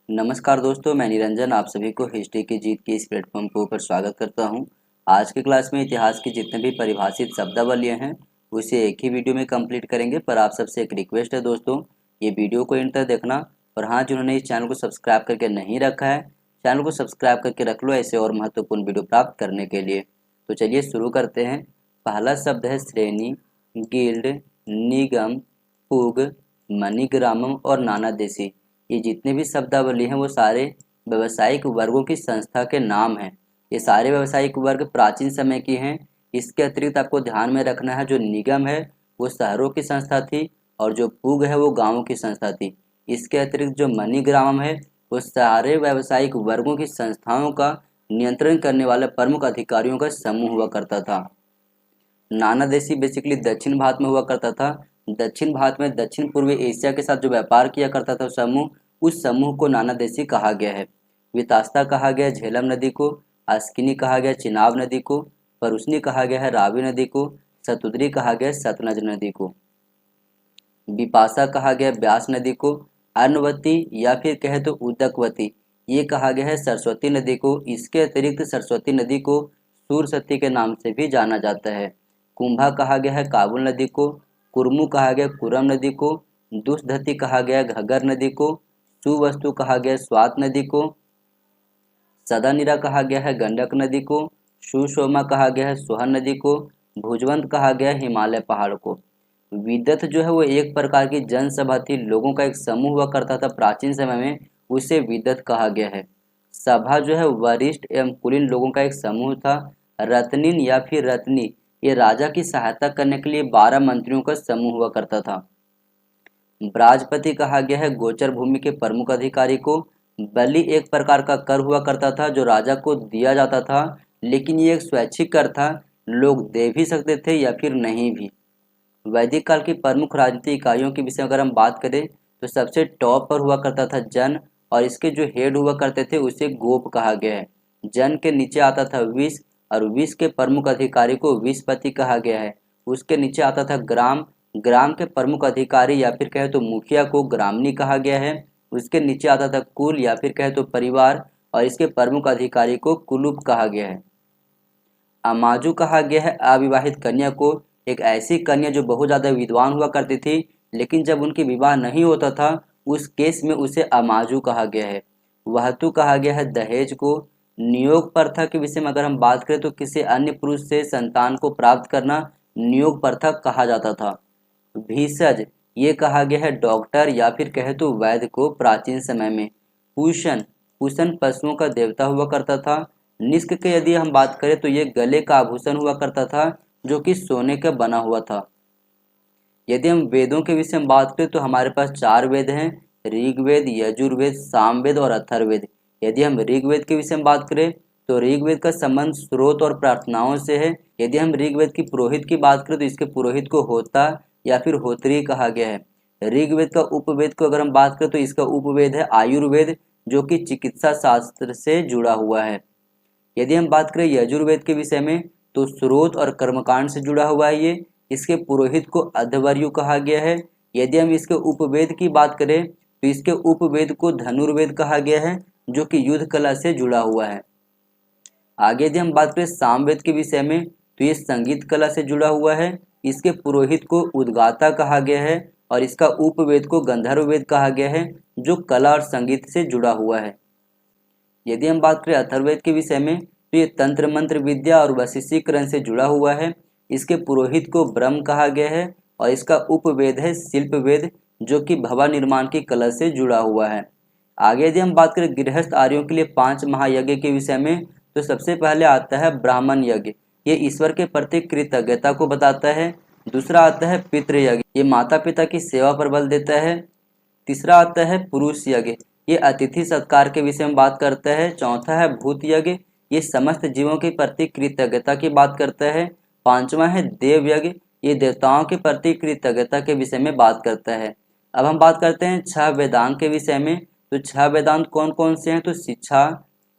नमस्कार दोस्तों, मैं निरंजन आप सभी को हिस्ट्री की जीत के इस प्लेटफॉर्म के ऊपर स्वागत करता हूं। आज के क्लास में इतिहास की जितने भी परिभाषित शब्दावलियां हैं उसे एक ही वीडियो में कंप्लीट करेंगे। पर आप सबसे एक रिक्वेस्ट है दोस्तों, ये वीडियो को एंड तक देखना। और हाँ, जिन्होंने इस चैनल को सब्सक्राइब करके नहीं रखा है, चैनल को सब्सक्राइब करके रख लो ऐसे और महत्वपूर्ण वीडियो प्राप्त करने के लिए। तो चलिए शुरू करते हैं। पहला शब्द है श्रेणी, गिल्ड, निगम, पुग, मनीग्रामम और नानादेशी। ये जितने भी शब्दावली हैं वो सारे व्यावसायिक वर्गों की संस्था के नाम हैं। ये सारे व्यावसायिक वर्ग प्राचीन समय की हैं। इसके अतिरिक्त आपको ध्यान में रखना है, जो निगम है वो शहरों की संस्था थी और जो पुग है वो गांवों की संस्था थी। इसके अतिरिक्त जो मनीग्रामम है वो सारे व्यावसायिक वर्गों की संस्थाओं का नियंत्रण करने वाले प्रमुख अधिकारियों का समूह हुआ करता था। नानादेशी बेसिकली दक्षिण भारत में हुआ करता था। दक्षिण भारत में दक्षिण पूर्वी एशिया के साथ जो व्यापार किया करता था समूह, उस समूह को नानादेशी कहा गया है। वितास्ता कहा गया झेलम नदी को, अस्किनी कहा गया चिनाब नदी को, परुस्नी कहा गया है रावी नदी को, सतुद्री कहा गया सतलज नदी को, बिपाशा कहा गया ब्यास नदी को, अर्णवती या फिर कहे तो उदकवती ये कहा गया है सरस्वती नदी को। इसके अतिरिक्त सरस्वती नदी को सूरसती के नाम से भी जाना जाता है। कुंभा कहा गया है काबुल नदी को, कुरमु कहा गया कुरम नदी को, दुष्धती कहा गया घग्गर नदी को, सुवस्तु कहा गया स्वात नदी को, सदानीरा कहा गया है गंडक नदी को, सुशोमा कहा गया है सोहन नदी को, भुजवंत कहा गया है हिमालय पहाड़ को। विदत जो है वो एक प्रकार की जनसभा थी, लोगों का एक समूह हुआ करता था प्राचीन समय में, उसे विदत कहा गया है। सभा जो है वरिष्ठ एवं कुलीन लोगों का एक समूह था। रत्निन या फिर रत्नी ये राजा की सहायता करने के लिए 12 मंत्रियों का समूह हुआ करता था। ब्राजपति कहा गया है गोचर भूमि के प्रमुख अधिकारी को। बलि एक प्रकार का कर हुआ करता था जो राजा को दिया जाता था, लेकिन ये एक स्वैच्छिक कर था, लोग दे भी सकते थे या फिर नहीं भी। वैदिक काल की प्रमुख राजनीतिक इकाइयों के विषय में अगर हम बात करें तो सबसे टॉप पर हुआ करता था जन, और इसके जो हेड हुआ करते थे उसे गोप कहा गया है। जन के नीचे आता था विष, और विष के प्रमुख अधिकारी को विषपति कहा गया है। उसके नीचे आता था ग्राम, ग्राम के प्रमुख अधिकारी या फिर कहे तो मुखिया को ग्रामनी कहा गया है। उसके नीचे आता था कुल या फिर कहे तो परिवार, और इसके प्रमुख अधिकारी को कुलूप कहा गया है। अमाजू कहा गया है अविवाहित कन्या को, एक ऐसी कन्या जो बहुत ज़्यादा विद्वान हुआ करती थी लेकिन जब उनकी विवाह नहीं होता था उस केस में उसे अमाजू कहा गया है। वहतु कहा गया है दहेज को। नियोग प्रथा के विषय में अगर हम बात करें तो किसी अन्य पुरुष से संतान को प्राप्त करना नियोग प्रथा कहा जाता था। भीषज ये कहा गया है डॉक्टर या फिर कहे तो वैद्य को प्राचीन समय में। पूषण, पूषण पशुओं का देवता हुआ करता था। निष्क के यदि हम बात करें तो ये गले का आभूषण हुआ करता था जो कि सोने का बना हुआ था। यदि हम वेदों के विषय में बात करें तो हमारे पास 4 वेद हैं, ऋग्वेद, यजुर्वेद, सामवेद और अथर्ववेद। यदि हम ऋग्वेद के विषय में बात करें तो ऋग्वेद का संबंध स्रोत और प्रार्थनाओं से है। यदि हम ऋग्वेद की पुरोहित की बात करें तो इसके पुरोहित को होता या फिर होत्री कहा गया है। ऋग्वेद का उपवेद को अगर हम बात करें तो इसका उपवेद है आयुर्वेद, जो कि चिकित्सा शास्त्र से जुड़ा हुआ है। यदि हम बात करें यजुर्वेद के विषय में तो स्रोत और कर्मकांड से जुड़ा हुआ है ये। इसके पुरोहित को अध्वर्यु कहा गया है। यदि हम इसके उपवेद की बात करें तो इसके उपवेद को धनुर्वेद कहा गया है, जो कि युद्ध कला से जुड़ा हुआ है। आगे यदि हम बात करें सामवेद के विषय में तो ये संगीत कला से जुड़ा हुआ है। इसके पुरोहित को उद्गाता कहा गया है और इसका उपवेद को गंधर्व वेद कहा गया है, जो कला और संगीत से जुड़ा हुआ है। यदि हम बात करें अथर्ववेद के विषय में तो ये तंत्र मंत्र विद्या और वशिष्ठीकरण से जुड़ा हुआ है। इसके पुरोहित को ब्रह्म कहा गया है और इसका उपवेद है शिल्प वेद, जो कि भवन निर्माण की कला से जुड़ा हुआ है। आगे यदि हम बात करें गृहस्थ आर्यों के लिए 5 महायज्ञ के विषय में तो सबसे पहले आता है ब्राह्मण यज्ञ, ये ईश्वर के प्रति कृतज्ञता को बताता है। दूसरा आता है पितृ यज्ञ, ये माता पिता की सेवा पर बल देता है। तीसरा आता है पुरुष यज्ञ, ये अतिथि सत्कार के विषय में बात करता है। चौथा है भूत यज्ञ, ये समस्त जीवों के प्रति कृतज्ञता की बात करता है। पांचवा है देव यज्ञ, ये देवताओं के प्रति कृतज्ञता के विषय में बात करता है। अब हम बात करते हैं 6 वेदांग के विषय में। तो 6 वेदांत कौन कौन से हैं? तो शिक्षा,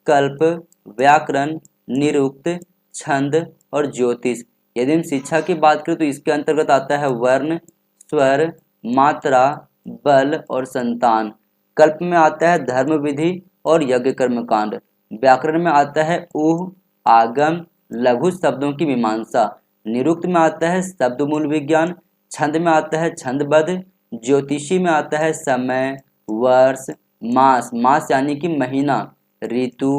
कल्प, व्याकरण, निरुक्त, छंद और ज्योतिष। यदि हम शिक्षा की बात करें तो इसके अंतर्गत आता है वर्ण, स्वर, मात्रा, बल और संतान। कल्प में आता है धर्म विधि और यज्ञ कर्म कांड। व्याकरण में आता है ऊह, आगम, लघु शब्दों की मीमांसा। निरुक्त में आता है शब्द मूल विज्ञान। छंद में आता है छंदबद्ध। ज्योतिषी में आता है समय, वर्ष, मास, मास यानी कि महीना, ऋतु,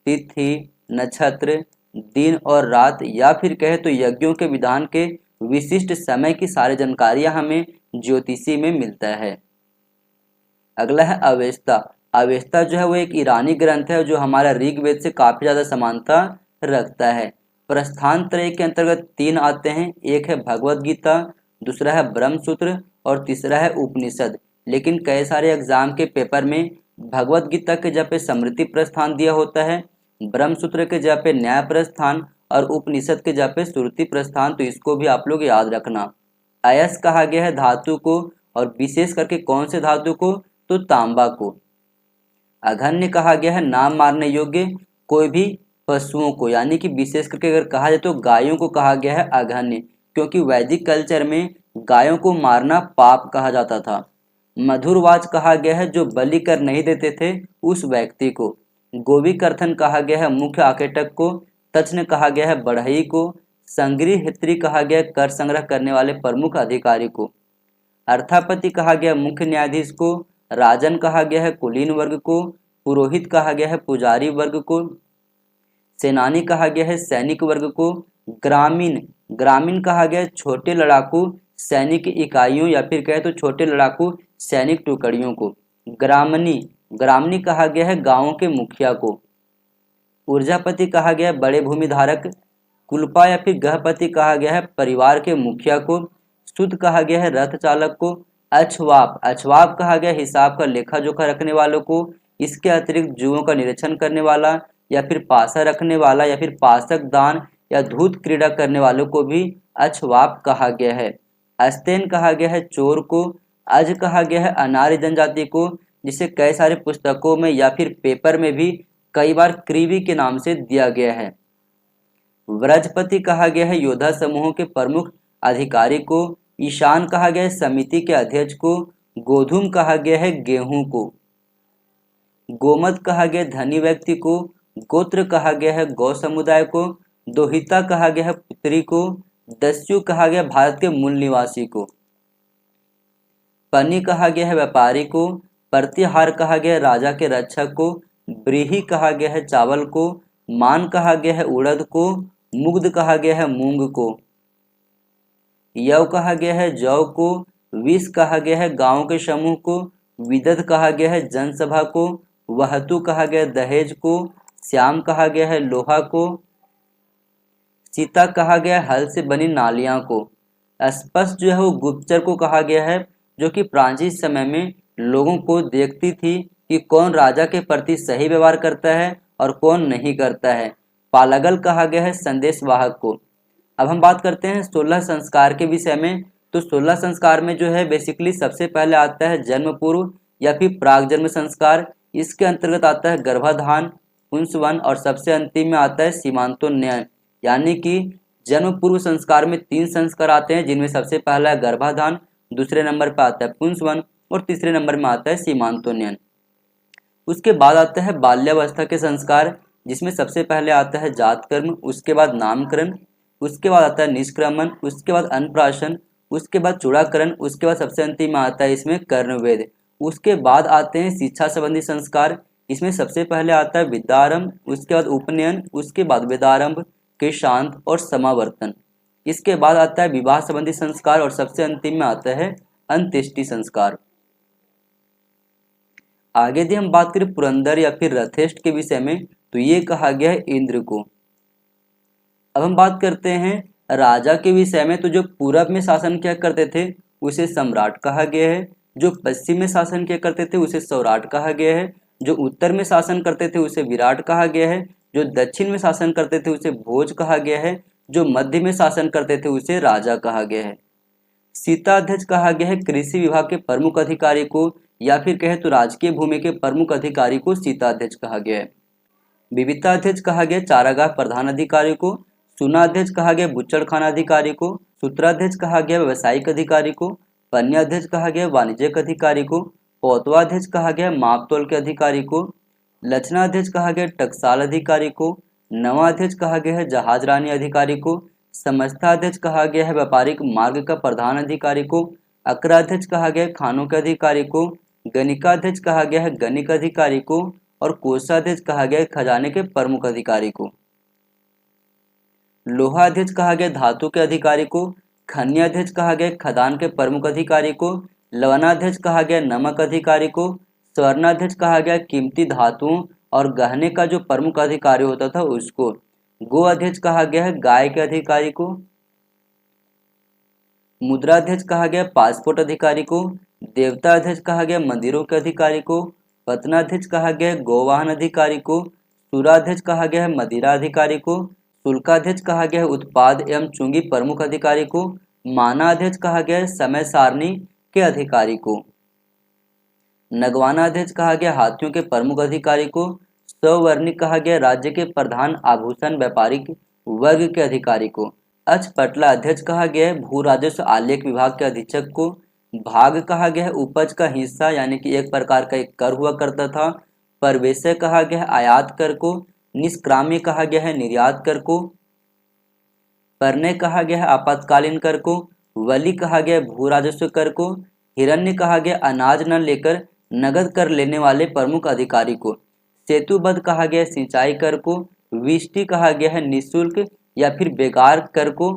तिथि, नक्षत्र, दिन और रात, या फिर कहे तो यज्ञों के विधान के विशिष्ट समय की सारी जानकारियां हमें ज्योतिषी में मिलता है। अगला है अवेस्ता। अवेस्ता जो है वो एक ईरानी ग्रंथ है जो हमारा ऋग्वेद से काफी ज्यादा समानता रखता है। प्रस्थान त्रय के अंतर्गत 3 आते हैं, एक है भगवत गीता, दूसरा है ब्रह्मसूत्र और तीसरा है उपनिषद। लेकिन कई सारे एग्जाम के पेपर में भगवत गीता के जगह पे स्मृति प्रस्थान दिया होता है, ब्रह्मसूत्र के जगह पे न्याय प्रस्थान और उपनिषद के जगह पे श्रुति प्रस्थान, तो इसको भी आप लोग याद रखना। अयस कहा गया है धातु को, और विशेष करके कौन से धातु को, तो तांबा को। अघन्य कहा गया है नाम मारने योग्य कोई भी पशुओं को, यानी कि विशेष करके अगर कहा जाए तो गायों को कहा गया है अघन्य, क्योंकि वैदिक कल्चर में गायों को मारना पाप कहा जाता था। मधुरवाच कहा गया है जो बलि कर नहीं देते थे उस व्यक्ति को। गोविकर्थन कहा गया है मुख्य आकेटक को। तच्न कहा गया है बढ़ई को। संग्रहित्री कहा गया कर संग्रह करने वाले प्रमुख अधिकारी को। अर्थापति कहा गया मुख्य न्यायाधीश को। राजन कहा गया है कुलीन वर्ग को। पुरोहित कहा गया है पुजारी वर्ग को। सेनानी कहा गया है सैनिक वर्ग को। ग्रामीण, ग्रामीण कहा गया है छोटे लड़ाकू सैनिक इकाइयों या फिर कहे तो छोटे लड़ाकू सैनिक टुकड़ियों को। ग्रामणी, ग्रामणी कहा गया है गांवों के मुखिया को। ऊर्जापति कहा गया है बड़े भूमिधारक। कुलपा या फिर गृहपति कहा गया है परिवार के मुखिया को। सुद कहा गया है रथ चालक को। अछवाप, अछवाप कहा गया हिसाब का लेखा जोखा रखने वालों को। इसके अतिरिक्त जुओं का निरीक्षण करने वाला या फिर पासा रखने वाला या फिर पासक दान या धूत क्रीड़ा करने वालों को भी अछवाप कहा गया है। अस्तेन कहा गया है चोर को। अज कहा गया है अनार्य जनजाति को, जिसे कई सारे पुस्तकों में या फिर पेपर में भी कई बार क्रीवी के नाम से दिया गया है। व्रजपति कहा गया है योद्धा समूहों के प्रमुख अधिकारी को। ईशान कहा गया है समिति के अध्यक्ष को। गोधूम कहा गया है गेहूं को। गोमत कहा गया धनी व्यक्ति को। गोत्र कहा गया है गौ समुदाय को। दोहिता कहा गया है पुत्री को। दस्यु कहा गया भारत के मूल निवासी को। पन्नी कहा गया है व्यापारी को। प्रतिहार कहा गया है राजा के रक्षक को। ब्रीही कहा गया है चावल को। मान कहा गया है उड़द को। मुग्ध कहा गया है मूंग को। यव कहा गया है जौ को। विष कहा गया है गांव के समूह को। विदध कहा गया है जनसभा को। वहतु कहा गया दहेज को। श्याम कहा गया है लोहा को। सीता कहा गया है हल से बनी नालियां को। स्पष्ट जो है वो गुप्तचर को कहा गया है, जो कि प्राचीन समय में लोगों को देखती थी कि कौन राजा के प्रति सही व्यवहार करता है और कौन नहीं करता है। पालगल कहा गया है संदेशवाहक को। अब हम बात करते हैं 16 संस्कार के विषय में। तो 16 संस्कार में जो है बेसिकली सबसे पहले आता है जन्म पूर्व या फिर प्राग जन्म संस्कार। इसके अंतर्गत आता है गर्भाधान, पुंसवन और सबसे अंतिम में आता है सीमांतोन्नयन। यानी कि जन्म पूर्व संस्कार में 3 संस्कार आते हैं, जिनमें सबसे पहला है गर्भाधान, दूसरे नंबर पर आता है पुंसवन और तीसरे नंबर में आता है सीमांतोन्नयन। उसके बाद आता है बाल्यावस्था के संस्कार, जिसमें सबसे पहले आता है जात कर्म, उसके बाद नामकरण, उसके बाद आता है निष्क्रमण, उसके बाद अन्नप्राशन, उसके बाद चूड़ाकरण, उसके बाद सबसे अंतिम में आता है इसमें कर्णवेद। उसके बाद आते हैं शिक्षा संबंधी संस्कार। इसमें सबसे पहले आता है विद्यारंभ, उसके बाद उपनयन, उसके बाद वेदारंभ के शांत और समावर्तन। इसके बाद आता है विवाह संबंधी संस्कार और सबसे अंतिम में आता है अंत्येष्टि संस्कार। आगे यदि हम बात करें पुरंदर या फिर रथेष्ट के विषय में, तो ये कहा गया है इंद्र को। अब हम बात करते हैं राजा के विषय में। तो जो पूरब में शासन किया करते थे उसे सम्राट कहा गया है। जो पश्चिम में शासन किया करते थे उसे सौराट कहा गया है। जो उत्तर में शासन करते थे उसे विराट कहा गया है। जो दक्षिण में शासन करते थे उसे भोज कहा गया है। जो मध्य में शासन करते थे उसे राजा कहा गया है। सीताध्यक्ष कहा गया है कृषि विभाग के प्रमुख अधिकारी को, या फिर कहे तो राजकीय भूमि के प्रमुख अधिकारी को सीताध्यक्ष कहा गया है। विविताध्यक्ष कहा गया चारागाह प्रधान अधिकारी को। सुनाध्यक्ष कहा गया बुच्चड़ खाना अधिकारी को। सूत्राध्यक्ष कहा गया व्यावसायिक अधिकारी को। पन्याध्यक्ष कहा गया वाणिज्यिक अधिकारी को। पौतवाध्यक्ष कहा गया मापतोल के अधिकारी को, लक्षणाध्यक्ष कहा गया टकसाल अधिकारी को, नवाध्यक्ष कहा गया है जहाजरानी अधिकारी को, समस्थाध्यक्ष कहा गया है व्यापारिक मार्ग का प्रधान अधिकारी को, अकराध्यक्ष कहा गया है खानों के अधिकारी को, गणिकाध्यक्ष कहा गया है गणिक अधिकारी को और कोषाध्यक्ष कहा गया है खजाने के प्रमुख अधिकारी को। लोहाध्यक्ष कहा गया धातु के अधिकारी को, खनियाध्यक्ष कहा गया खदान के प्रमुख अधिकारी को, लवणाध्यक्ष कहा गया नमक अधिकारी को, स्वर्णाध्यक्ष कहा गया कीमती धातुओं और गहने का जो प्रमुख अधिकारी होता था उसको, गो अध्यक्ष कहा गया है गाय के अधिकारी को, मुद्राध्यक्ष कहा गया पासपोर्ट अधिकारी को, देवता अध्यक्ष कहा गया मंदिरों के अधिकारी को, पत्नाध्यक्ष कहा गया गोवाहन अधिकारी को, सुराध्यक्ष कहा गया है मदिरा अधिकारी को, शुल्काध्यक्ष कहा गया है उत्पाद एवं चुंगी प्रमुख अधिकारी को, मानाध्यक्ष कहा गया है समय सारणी के अधिकारी को, नगवानाध्यक्ष कहा गया हाथियों के प्रमुख अधिकारी को, सवर्णिक कहा गया राज्य के प्रधान आभूषण व्यापारिक वर्ग के अधिकारी को, अक्षपटला अध्यक्ष कहा गया है भू राजस्व आलेख विभाग के अधीक्षक को, भाग कहा गया है उपज का हिस्सा यानी कि एक प्रकार का एक कर हुआ करता था, प्रवेशक कहा गया है आयात कर को, निष्क्राम्य कहा गया है निर्यात कर को, परने कहा गया है आपातकालीन कर को, वली कहा गया है भू राजस्व कर को, हिरण्य कहा गया अनाज न लेकर नगद कर लेने वाले प्रमुख अधिकारी को, सेतुबद्ध कहा गया सिंचाई कर को, विष्टि कहा गया है निःशुल्क या फिर बेकार कर को।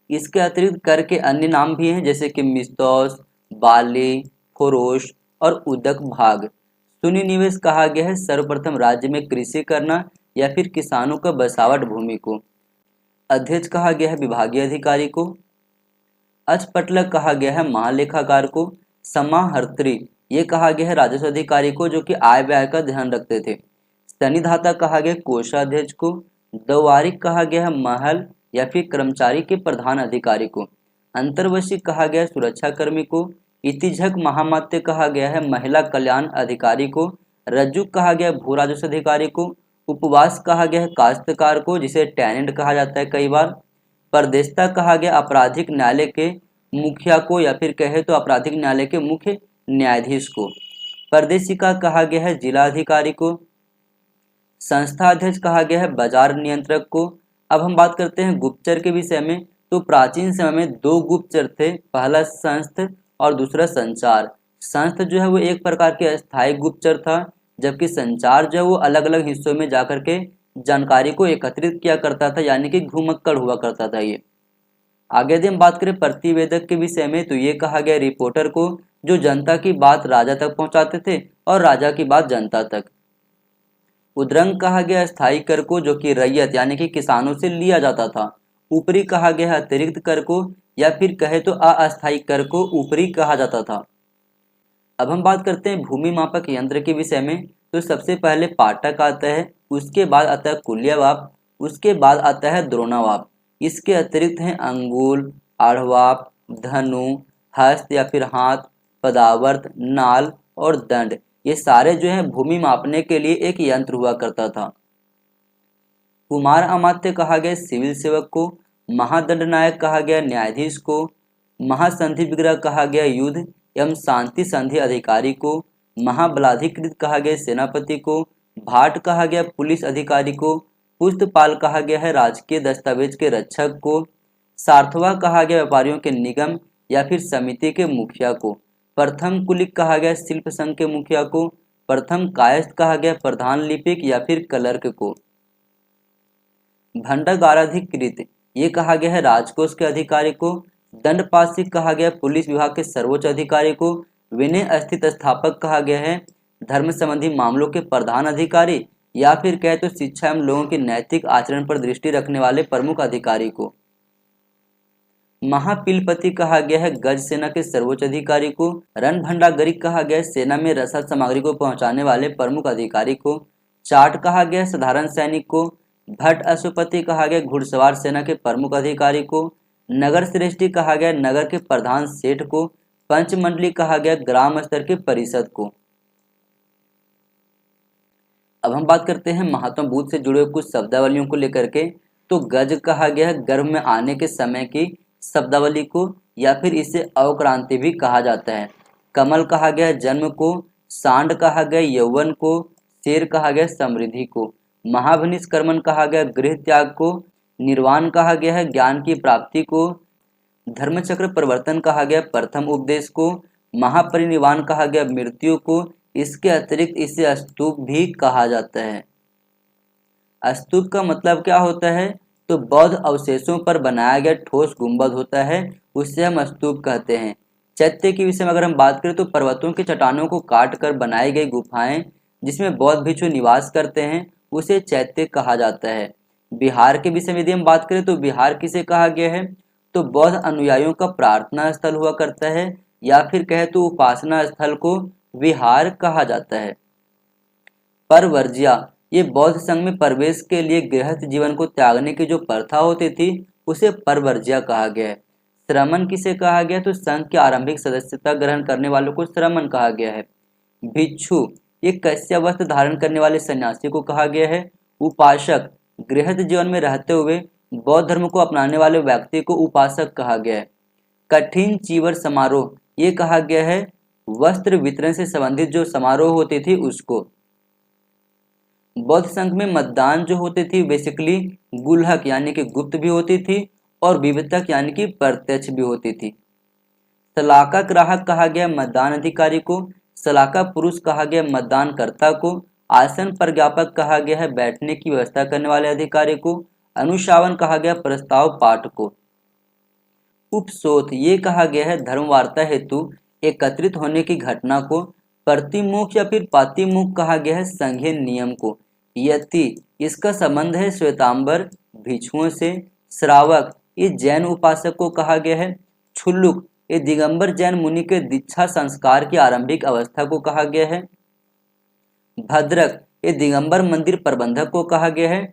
इसके अतिरिक्त कर के अन्य नाम भी हैं जैसे कि मिस्तौस, बाली, खोरोश और उदक भाग। शून्य निवेश कहा गया है सर्वप्रथम राज्य में कृषि करना या फिर किसानों का बसावट भूमि को। अध्यक्ष कहा गया है विभागीय अधिकारी को। अक्षपटलक कहा गया है महालेखाकार को। समाहर्त्री ये कहा गया है राजस्व अधिकारी को जो कि आय व्यय का ध्यान रखते थे। सन्निधाता कहा गया कोषाध्यक्ष को। दवारिक कहा गया है महल या फिर कर्मचारी के प्रधान अधिकारी को। अंतर्वशी कहा गया सुरक्षाकर्मी को। इतिझक महामात्य कहा गया है महिला कल्याण अधिकारी को। रज्जुक कहा गया भू राजस्व अधिकारी को। उपवास कहा गया है काश्तकार को जिसे टेनेंट कहा जाता है कई बार। परदेशता कहा गया आपराधिक न्यायालय के मुखिया को या फिर कहे तो आपराधिक न्यायालय के मुख्य न्यायाधीश को। परदेशिका कहा गया है जिला अधिकारी को। संस्था अध्यक्ष कहा गया है बाजार नियंत्रक को। अब हम बात करते हैं गुप्तचर के विषय में। तो प्राचीन समय में दो गुप्तचर थे, पहला संस्थ और दूसरा संचार। संस्थ जो है वो एक प्रकार के अस्थायी गुप्तचर था, जबकि संचार जो है वो अलग अलग हिस्सों में जाकर के जानकारी को एकत्रित किया करता था, यानी कि घुमक्कड़ हुआ करता था ये। आगे यदि हम बात करें प्रतिवेदक के विषय में तो ये कहा गया रिपोर्टर को जो जनता की बात राजा तक पहुंचाते थे और राजा की बात जनता तक। उद्रंग कहा गया स्थायी कर को जो कि रैयत यानी कि किसानों से लिया जाता था। ऊपरी कहा गया अतिरिक्त कर को या फिर कहे तो अस्थायी कर को ऊपरी कहा जाता था। अब हम बात करते हैं भूमि मापक यंत्र के विषय में। तो सबसे पहले पाटक आता है, उसके बाद आता है कुल्यवाप, उसके बाद आता है द्रोणावाप। इसके अतिरिक्त हैं अंगुल, आढ़वाप, धनु, हस्त या फिर हाथ, पदावर्त, नाल और दंड। ये सारे जो हैं भूमि मापने के लिए एक यंत्र हुआ करता था। कुमार अमात्य कहा गया सिविल सेवक को। महादंड नायक कहा गया न्यायाधीश को। महासंधि विग्रह कहा गया युद्ध एवं शांति संधि अधिकारी को। महाबलाधिकृत कहा गया सेनापति को। भाट कहा गया पुलिस अधिकारी को। पुस्तपाल कहा गया है राजकीय दस्तावेज के रक्षक को। सार्थवा कहा गया व्यापारियों के निगम या फिर समिति के मुखिया को। प्रथम कुलिक कहा गया शिल्प संघ के मुखिया को। प्रथम कायस्थ कहा गया प्रधान लिपिक या फिर क्लर्क को। भंडागाराधिकृत ये कहा गया है राजकोष के अधिकारी को। दंडपाशिक कहा गया पुलिस विभाग के सर्वोच्च अधिकारी को। विनय स्थित स्थापक कहा गया है धर्म संबंधी मामलों के प्रधान अधिकारी या फिर कहे तो शिक्षा एवं लोगों के नैतिक आचरण पर दृष्टि रखने वाले प्रमुख अधिकारी को। महापिलपति कहा गया है गज सेना के सर्वोच्च अधिकारी को। रणभंडागरिक कहा गया है सेना में रसद सामग्री को पहुंचाने वाले प्रमुख अधिकारी को। चाट कहा गया है साधारण सैनिक को। भट्ट अश्वपति कहा गया घुड़सवार सेना के प्रमुख अधिकारी को। नगर श्रेष्ठी कहा गया नगर के प्रधान सेठ को। पंचमंडली कहा गया ग्राम स्तर के परिषद को। अब हम बात करते हैं महात्मा बुद्ध से जुड़े कुछ शब्दावलियों को लेकर के। तो गज कहा गया है गर्भ में आने के समय की शब्दावली को या फिर इसे अवक्रांति भी कहा जाता है। कमल कहा गया जन्म को, सांड कहा गया यौवन को, शेर कहा गया समृद्धि को, महाभनिष्कर्मण कहा गया गृह त्याग को, निर्वाण कहा गया है ज्ञान की प्राप्ति को, धर्मचक्र परिवर्तन कहा गया प्रथम उपदेश को, महापरिनिर्वाण कहा गया मृत्यु को। इसके अतिरिक्त इसे स्तूप भी कहा जाता है। स्तूप का मतलब क्या होता है? तो बौद्ध अवशेषों पर बनाया गया ठोस गुंबद होता है, उससे हम स्तूप कहते हैं। चैत्य के विषय में अगर हम बात करें तो पर्वतों की चट्टानों को काट कर बनाई गई गुफाएं जिसमें बौद्ध भिक्षु निवास करते हैं, उसे चैत्य कहा जाता है। बिहार के विषय में यदि हम बात करें तो बिहार किसे कहा गया है? तो बौद्ध अनुयायियों का प्रार्थना स्थल हुआ करता है, या फिर कहे तो उपासना स्थल को विहार कहा जाता है। परवर्जिया, ये बौद्ध संघ में प्रवेश के लिए गृहस्थ जीवन को त्यागने की जो प्रथा होती थी उसे परवर्जिया कहा गया है। श्रमण किसे कहा गया? तो संघ की आरंभिक सदस्यता ग्रहण करने वालों को श्रमण कहा गया है। भिक्षु, ये कैस्य वस्त्र धारण करने वाले सन्यासी को कहा गया है। उपासक, गृहस्थ जीवन में रहते हुए बौद्ध धर्म को अपनाने वाले व्यक्ति को उपासक कहा गया है। कठिन चीवर समारोह, ये कहा गया है वस्त्र वितरण से संबंधित जो समारोह होती थी उसको। बौद्ध संघ में मतदान जो होती थी बेसिकली गुल्हक यानी कि गुप्त भी होती थी और विविधक यानी कि प्रत्यक्ष भी होती थी। सलाका ग्राहक कहा गया मतदान अधिकारी को, सलाका पुरुष कहा गया मतदानकर्ता को, आसन प्रज्ञापक कहा गया है बैठने की व्यवस्था करने वाले अधिकारी को, अनुशावन कहा गया प्रस्ताव पाठ को। उपसोथ, ये कहा गया है धर्मवार्ता हेतु एकत्रित होने की घटना को। प्रतिमुख या फिर पातिमुख कहा गया है संघीय नियम को। यति, इसका संबंध है श्वेतांबर भिक्षुओं से। श्रावक, ये जैन उपासक को कहा गया है। क्षुल्लुक, ये दिगंबर जैन मुनि के दीक्षा संस्कार की आरंभिक अवस्था को कहा गया है। भद्रक, ये दिगंबर मंदिर प्रबंधक को कहा गया है।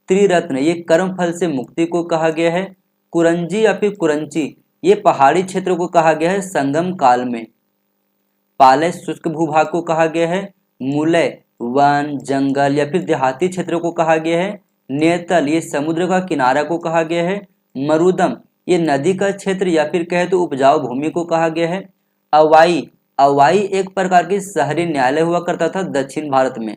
त्रिरत्न, ये कर्म फल से मुक्ति को कहा गया है। कुरंजी या फिर कुरंची, ये पहाड़ी क्षेत्र को कहा गया है संगम काल में। पालय, शुष्क भूभाग को कहा गया है। मूलय, वन जंगल या फिर देहाती क्षेत्रों को कहा गया है। नेतल, ये समुद्र का किनारा को कहा गया है। मरुदम, ये नदी का क्षेत्र या फिर कहे तो उपजाऊ भूमि को कहा गया है। अवाई, अवाई एक प्रकार की शहरी न्यायालय हुआ करता था दक्षिण भारत में।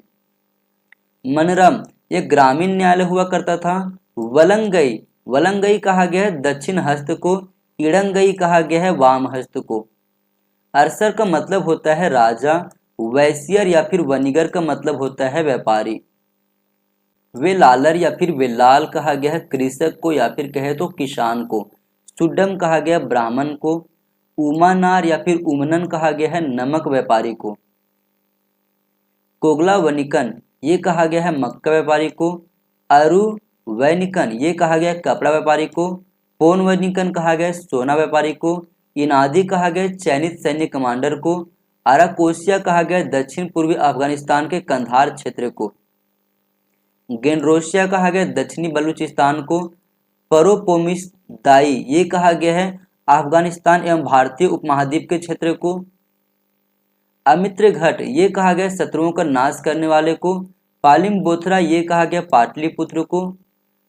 मनरम, ये ग्रामीण न्यायालय हुआ करता था। वलंगई, वलंगई कहा गया है दक्षिण हस्त को। इड़ंगई कहा गया है वाम हस्त को। अरसर का मतलब होता है राजा। वैश्यर या फिर वनिगर का मतलब होता है व्यापारी। वेलालर या फिर वेलाल कहा गया है कृषक को या फिर कहे तो किसान को। सुड्डम कहा गया ब्राह्मण को। उमानार या फिर उमनन कहा गया है नमक व्यापारी को। कोगला वनिकन, ये कहा गया है मक्का व्यापारी को। अरु वैनिकन, ये कहा गया कपड़ा व्यापारी को। पोन वनिकन कहा गया सोना व्यापारी को। इनादी कहा गया चयनित सैन्य कमांडर को। अराकोसिया कहा गया दक्षिण पूर्वी अफगानिस्तान के कंधार क्षेत्र को। गेनरोसिया कहा गया दक्षिणी बलूचिस्तान को। परोपोमिस दाई, ये कहा गया है अफगानिस्तान एवं भारतीय उपमहाद्वीप के क्षेत्र को। अमित्र घट, ये कहा गया शत्रुओं का नाश करने वाले को। पालिम बोथरा, ये कहा गया पाटलिपुत्र को।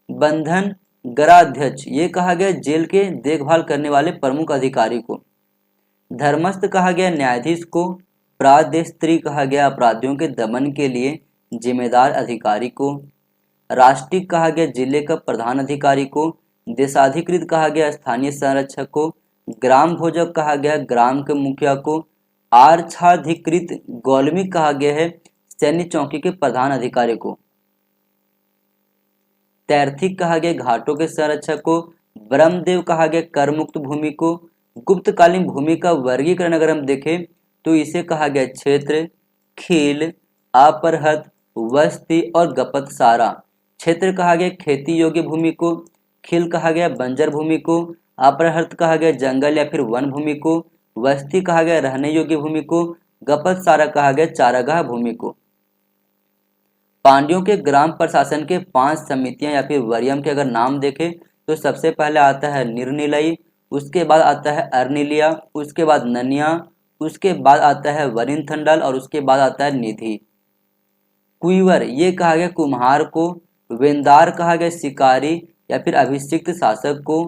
बंधन गराध्यक्ष, ये कहा गया जेल के देखभाल करने वाले प्रमुख अधिकारी को। धर्मस्थ कहा गया न्यायाधीश को। प्रादेस्त्री कहा गया अपराधियों के दमन के लिए जिम्मेदार अधिकारी को। राष्ट्रीय कहा गया जिले का प्रधान अधिकारी को। देशाधिकृत कहा गया स्थानीय संरक्षक को। ग्राम भोजक कहा गया ग्राम के मुखिया को। आरक्षाधिकृत गौलमिक कहा गया है सैन्य चौकी के प्रधान अधिकारी को। तैर्थिक कहा गया घाटों के संरक्षक को। ब्रह्मदेव कहा गया कर मुक्त भूमि को। गुप्तकालीन भूमि का वर्गीकरण अगर हम देखें तो इसे कहा गया क्षेत्र, खील, अपरहत, वस्ती और गपतसारा। क्षेत्र कहा गया खेती योग्य भूमि को। खील कहा गया बंजर भूमि को। अपरहत कहा गया जंगल या फिर वन भूमि को। वस्ती कहा गया रहने योग्य भूमि को। गपतसारा कहा गया चारागाह भूमि को। पांड्यों के ग्राम प्रशासन के 5 समितियां या फिर वरियम के अगर नाम देखें तो सबसे पहले आता है निर्निलय, उसके बाद आता है अर्निलिया, उसके बाद ननिया, उसके बाद आता है वरिनथंडल और उसके बाद आता है निधि। कुइवर, ये कहा गया कुम्हार को। वेंदार कहा गया शिकारी या फिर अभिषिक्त शासक को।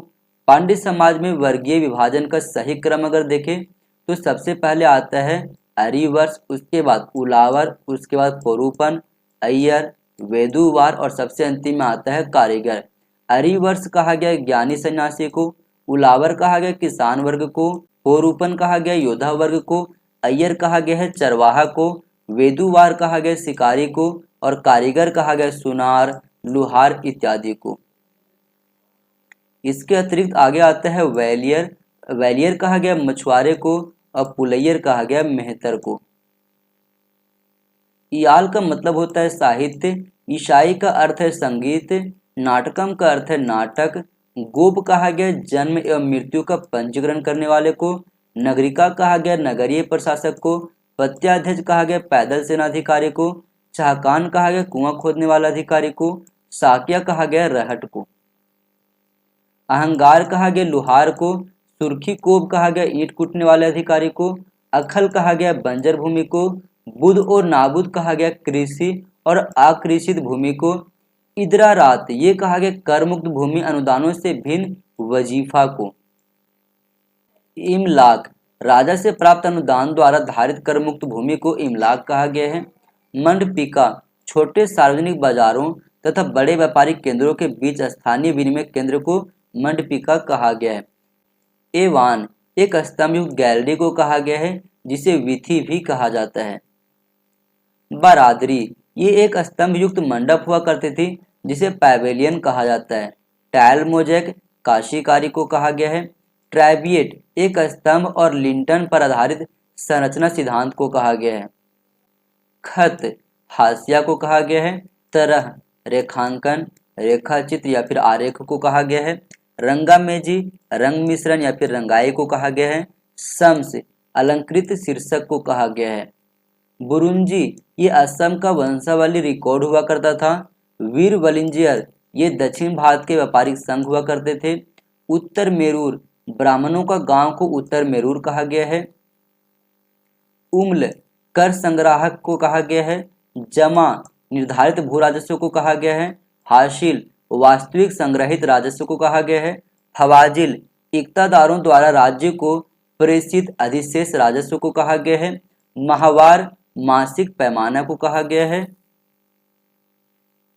पांड्य समाज में वर्गीय विभाजन का सही क्रम अगर देखें तो सबसे पहले आता है अरिवर्स, उसके बाद उलावर, उसके बाद कोरूपन, अय्यर, वेदुवार और सबसे अंतिम में आता है कारीगर। अरिवर्स कहा गया ज्ञानी सन्यासी को, उलावर कहा गया किसान वर्ग को, कोरूपन कहा गया योद्धा वर्ग को, अय्यर कहा गया है चरवाहा को, वेदुवार कहा गया शिकारी को और कारीगर कहा गया सुनार, लुहार इत्यादि को। इसके अतिरिक्त आगे आता है वैलियर। वैलियर कहा गया मछुआरे को और पुलैयर कहा गया मेहतर को। इयाल का मतलब होता है साहित्य, ईशाई का अर्थ है संगीत, नाटकम का अर्थ है नाटक, गोप कहा गया जन्म एवं मृत्यु का पंजीकरण करने वाले को, नगरिका कहा गया नगरीय प्रशासक को, पत्याध्यक्ष कहा गया पैदल सेनाधिकारी को, चाहकान कहा गया कुआं खोदने वाला अधिकारी को, साकिया कहा गया रहट को, अहंगार कहा गया लुहार को, सुर्खी कोब कहा गया ईंट कूटने वाले अधिकारी को, अखल कहा गया बंजर भूमि को, बुध और नाबुद कहा गया कृषि और अकृषित भूमि को, इदरा रात ये कहा गया कर मुक्त भूमि अनुदानों से भिन्न वजीफा को, इमलाक राजा से प्राप्त अनुदान द्वारा धारित कर मुक्त भूमि को इमलाक कहा गया है। मंडपिका छोटे सार्वजनिक बाजारों तथा बड़े व्यापारिक केंद्रों के बीच स्थानीय विनिमय केंद्र को मंडपिका कहा गया है। एवान एक स्तंभयुक्त गैलरी को कहा गया है जिसे विथी भी कहा जाता है। बारादरी ये एक स्तंभयुक्त मंडप हुआ करती थी जिसे पैवेलियन कहा जाता है। टाइल मोजैक काशीकारी को कहा गया है। ट्राइबिएट एक स्तंभ और लिंटन पर आधारित संरचना सिद्धांत को कहा गया है। खत हाशिया को कहा गया है। तरह रेखांकन रेखा चित्र या फिर आरेख को कहा गया है। रंगामेजी रंग मिश्रण या फिर रंगाई को कहा गया है। शम्स अलंकृत शीर्षक को कहा गया है। बुरुंजी ये असम का वंशावली रिकॉर्ड हुआ करता था। वीर वलिंजियर ये दक्षिण भारत के व्यापारिक संघ हुआ करते थे। उत्तर मेरूर ब्राह्मणों का गांव को उत्तर मेरूर कहा गया है। उम्ल कर संग्राहक को कहा गया है। जमा निर्धारित भू राजस्व को कहा गया है। हासिल वास्तविक संग्रहित राजस्व को कहा गया है। फवाजिल इक्तादारों द्वारा राज्य को प्रेषित अधिशेष राजस्व को कहा गया है। माहवार मासिक पैमाना को कहा गया है।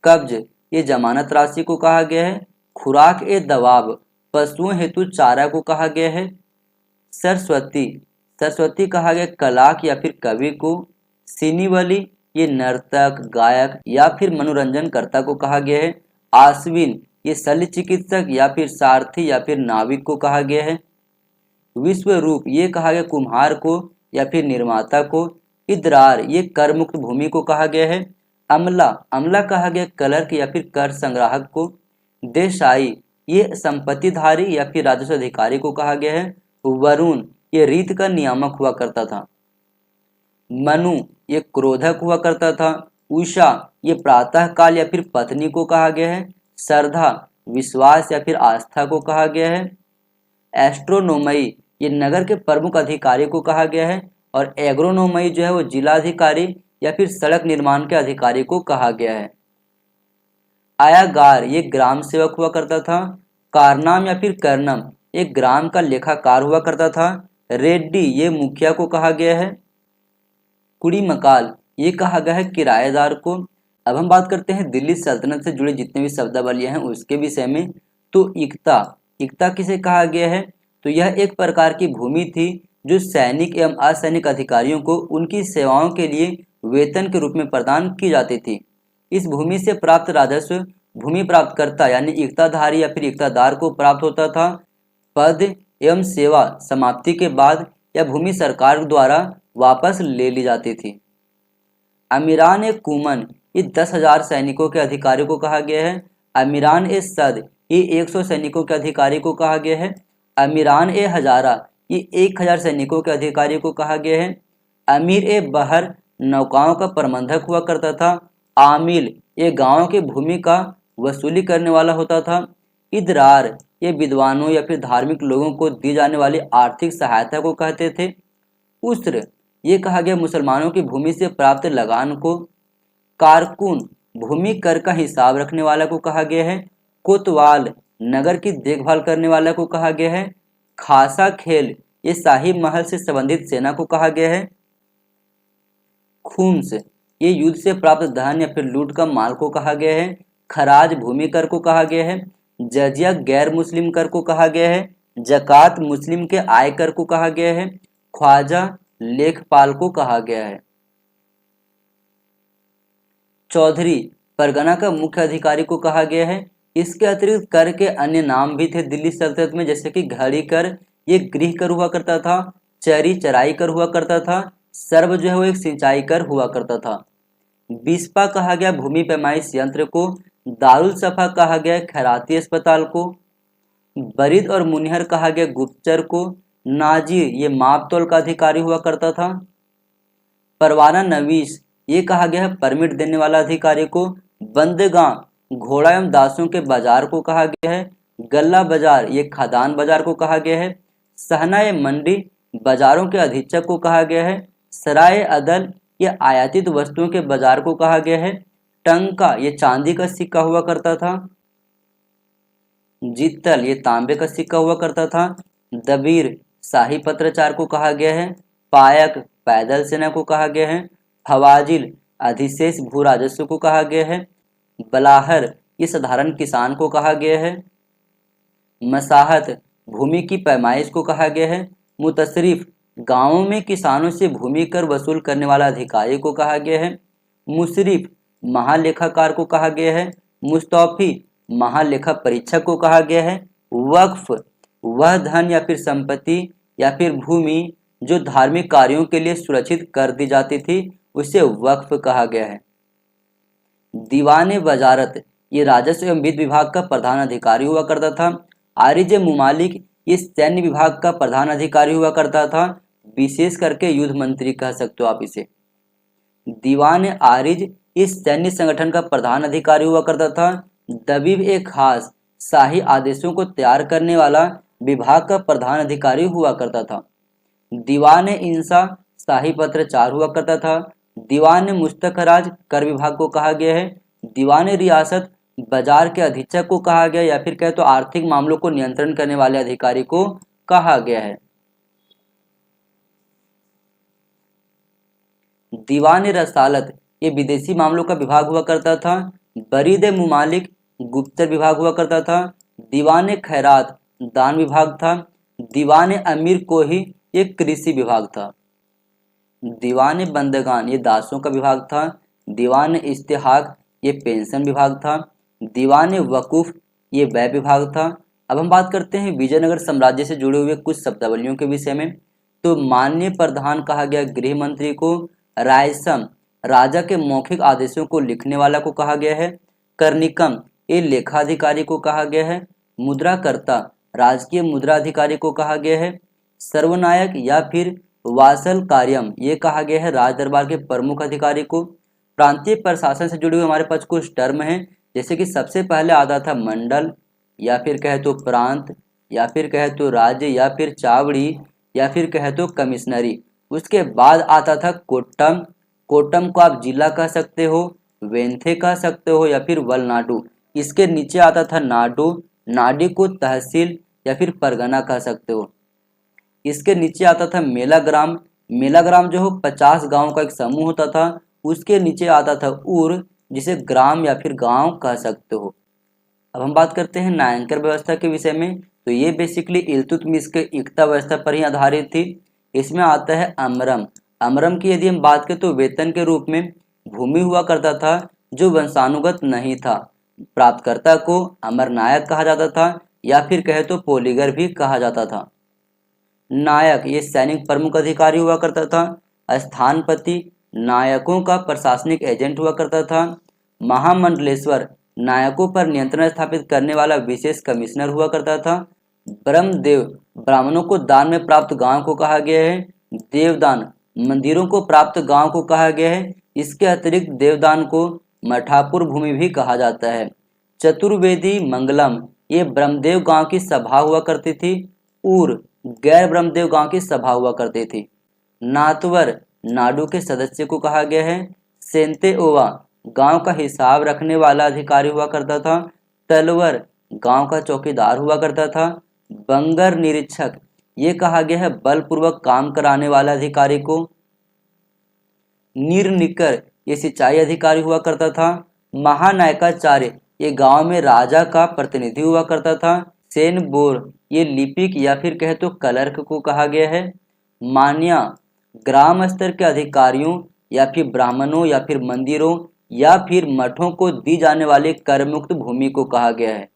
कब्ज ये जमानत राशि को कहा गया है। खुराक ए दवाब पशुओं हेतु चारा को कहा गया है। सरस्वती सरस्वती कहा गया कलाक या फिर कवि को। सिनीवली ये नर्तक गायक या फिर मनोरंजनकर्ता को कहा गया है। आश्विन ये शल्य चिकित्सक या फिर सारथी या फिर नाविक को कहा गया है। विश्व रूप ये कहा गया कुम्हार को या फिर निर्माता को। इदरार ये कर मुक्त भूमि को कहा गया है। अमला अमला कहा गया क्लर्क या फिर कर संग्राहक को। देशाई ये संपत्तिधारी या फिर राजस्व अधिकारी को कहा गया है। वरुण ये रीत का नियामक हुआ करता था। मनु ये क्रोधक हुआ करता था। उषा ये प्रातः काल या फिर पत्नी को कहा गया है। श्रद्धा विश्वास या फिर आस्था को कहा गया है। एस्ट्रोनोमई ये नगर के प्रमुख अधिकारी को कहा गया है। और एग्रोनोमई जो है वो जिलाधिकारी या फिर सड़क निर्माण के अधिकारी को कहा गया है। आयागार ये ग्राम सेवक हुआ करता था। कारनाम या फिर कर्नम एक ग्राम का लेखाकार हुआ करता था। रेड्डी ये मुखिया को कहा गया है। कुड़ी मकाल ये कहा गया है किराएदार को। अब हम बात करते हैं दिल्ली सल्तनत से जुड़े जितने भी शब्दावलियां हैं उसके विषय में। तो इक्ता इक्ता किसे कहा गया है? तो यह एक प्रकार की भूमि थी जो सैनिक एवं असैनिक अधिकारियों को उनकी सेवाओं के लिए वेतन के रूप में प्रदान की जाती थी। इस भूमि से प्राप्त राजस्व भूमि प्राप्तकर्ता यानी इक्ताधारी या फिर इक्तादार को प्राप्त होता था। पद एवं सेवा समाप्ति के बाद यह भूमि सरकार द्वारा वापस ले ली जाती थी। अमीरान ए कुमन ये 10,000 सैनिकों के अधिकारी को कहा गया है। अमीरान ए सद ये 100 सैनिकों के अधिकारी को कहा गया है। अमीरान ए हजारा ये 1000 सैनिकों के अधिकारी को कहा गया है। अमीर ए बहर नौकाओं का प्रबंधक हुआ करता था। आमिल ये गांव के भूमि का वसूली करने वाला होता था। इदरार ये विद्वानों या फिर धार्मिक लोगों को दी जाने वाली आर्थिक सहायता को कहते थे। उस्र ये कहा गया मुसलमानों की भूमि से प्राप्त लगान को। कारकुन भूमि कर का हिसाब रखने वाला को कहा गया है। कोतवाल नगर की देखभाल करने वाला को कहा गया है। खासा खेल ये शाही महल से संबंधित सेना को कहा गया है। खुम्स, ये युद्ध से प्राप्त धन या फिर लूट का माल को कहा गया है। खराज, भूमि कर को कहा गया है। जजिया, गैर मुस्लिम कर को कहा गया है। जकात, मुस्लिम के आय कर को कहा गया है। ख्वाजा, लेखपाल को कहा गया है। चौधरी, परगना का मुख्य अधिकारी को कहा गया है। इसके अतिरिक्त कर के अन्य नाम भी थे दिल्ली सल्तनत में, जैसे कि घड़ी कर, ये गृह कर हुआ करता था। चरी, चराई कर हुआ करता था। सर्व जो है वो एक सिंचाई कर हुआ करता था। बिस्पा कहा गया भूमि पैमाइश यंत्र को। दारुल सफा कहा गया खैराती अस्पताल को। बरीद और मुनिहर कहा गया गुप्तचर को। नाजिर, ये माप तोल का अधिकारी हुआ करता था। परवाना नवीस, ये कहा गया है परमिट देने वाला अधिकारी को। बंदगां, घोड़ा एवं दासों के बाजार को कहा गया है। गल्ला बाजार, ये खदान बाजार को कहा गया है। सहना, ये मंडी बाजारों के अधीक्षक को कहा गया है। सराय अदल, ये आयातित वस्तुओं के बाजार को कहा गया है। टंका, ये चांदी का सिक्का हुआ करता था। जित्तल, ये तांबे का सिक्का हुआ करता था। दबीर, शाही पत्राचार को कहा गया है। पायक, पैदल सेना को कहा गया है। फवाजिल, अधिशेष भू राजस्व को कहा गया है। बलाहर, ये साधारण किसान को कहा गया है। मसाहत, भूमि की पैमाइश को कहा गया है। मुतसरिफ, गांवों में किसानों से भूमि कर वसूल करने वाला अधिकारी को कहा गया है। मुशरिफ, महालेखाकार को कहा गया है। मुस्तौफी, महालेखा परीक्षक को कहा गया है। वक्फ, वह धन या फिर संपत्ति या फिर भूमि जो धार्मिक कार्यों के लिए सुरक्षित कर दी जाती थी, उसे वक्फ कहा गया है। दीवान वजारत, ये राजस्व एवं वित्त विभाग का प्रधान अधिकारी हुआ करता था। आरिज मुमालिक, ये सैन्य विभाग का प्रधान अधिकारी हुआ करता था, विशेष करके युद्ध मंत्री कह सकते हो आप इसे। दीवान आरिज इस सैन्य संगठन का प्रधान अधिकारी हुआ करता था। दबीब एक खास शाही आदेशों को तैयार करने वाला विभाग का प्रधान अधिकारी हुआ करता था। दीवान इंसा शाही पत्राचार हुआ करता था। दीवान मुस्तखराज कर विभाग को कहा गया है। दीवान रियासत बाजार के अधीक्षक को कहा गया, या फिर कहे तो आर्थिक मामलों को नियंत्रण करने वाले अधिकारी को कहा गया है। दीवान रसालत, ये विदेशी मामलों का विभाग हुआ करता था। बरीद मुमालिक, गुप्तचर विभाग हुआ करता था। दीवान खैरात, दान विभाग था। दीवान अमीर कोही, ये कृषि विभाग था। दीवान बंदगान, ये दासों का विभाग था। दीवान इस्तेहाक, ये पेंशन विभाग था। दीवान वकूफ, ये व्यय विभाग था। अब हम बात करते हैं विजयनगर साम्राज्य से जुड़े हुए कुछ शब्दावलियों के विषय में। तो माननीय प्रधान कहा गया गृह मंत्री को। रायसम, राजा के मौखिक आदेशों को लिखने वाला को कहा गया है। कर्णिकम, ये लेखाधिकारी को कहा गया है। मुद्राकर्ता, राजकीय मुद्रा अधिकारी को कहा गया है। सर्वनायक या फिर वासल कार्यम, ये कहा गया है राज दरबार के प्रमुख अधिकारी को। प्रांतीय प्रशासन से जुड़े हुए हमारे पास कुछ टर्म हैं, जैसे कि सबसे पहले आता था मंडल, या फिर कहे तो प्रांत, या फिर कहे तो राज्य, या फिर चावड़ी, या फिर कहे तो कमिश्नरी। उसके बाद आता था कोट्टम। कोट्टम को आप जिला कह सकते हो, वेंथे कह सकते हो, या फिर वलनाडु। इसके नीचे आता था नाडु। नाडी को तहसील या फिर परगना कह सकते हो। इसके नीचे आता था मेलाग्राम। मेलाग्राम जो हो 50 गांव का एक समूह होता था। उसके नीचे आता था उर, जिसे ग्राम या फिर गांव कह सकते हो। अब हम बात करते हैं नायंकर व्यवस्था के विषय में। तो ये बेसिकली इल्तुतमिश के इक्ता व्यवस्था पर ही आधारित थी। इसमें आता है अमरम। अमरम की यदि हम बात करें तो वेतन के रूप में भूमि हुआ करता था जो वंशानुगत नहीं था। प्राप्तकर्ता को अमर नायक कहा जाता था, या फिर कहे तो पोलीगर भी कहा जाता था। नायक, ये सैनिक प्रमुख अधिकारी हुआ करता था। स्थानपति, नायकों का प्रशासनिक एजेंट हुआ करता था। महामंडलेश्वर, नायकों पर नियंत्रण स्थापित करने वाला विशेष कमिश्नर हुआ करता था। ब्रह्मदेव, ब्राह्मणों को दान में प्राप्त गांव को कहा गया है। देवदान, मंदिरों को प्राप्त गांव को कहा गया है। इसके अतिरिक्त देवदान को मठापुर भूमि भी कहा जाता है। चतुर्वेदी मंगलम, ये ब्रह्मदेव गांव की सभा हुआ करती थी। उर, गैर ब्रह्मदेव गांव की सभा हुआ करती थी। नातवर, नाडु के सदस्य को कहा गया है। सेंते ओवा, गांव का हिसाब रखने वाला अधिकारी हुआ करता था। तलवर, गांव का चौकीदार हुआ करता था। बंगर निरीक्षक, ये कहा गया है बलपूर्वक काम कराने वाला अधिकारी को। निर्निकर ये सिंचाई अधिकारी हुआ करता था। महानायकाचार्य ये गांव में राजा का प्रतिनिधि हुआ करता था। सेन बोर ये लिपिक या फिर कहे तो क्लर्क को कहा गया है। मान्या ग्राम स्तर के अधिकारियों या फिर ब्राह्मणों या फिर मंदिरों या फिर मठों को दी जाने वाली कर मुक्त भूमि को कहा गया है।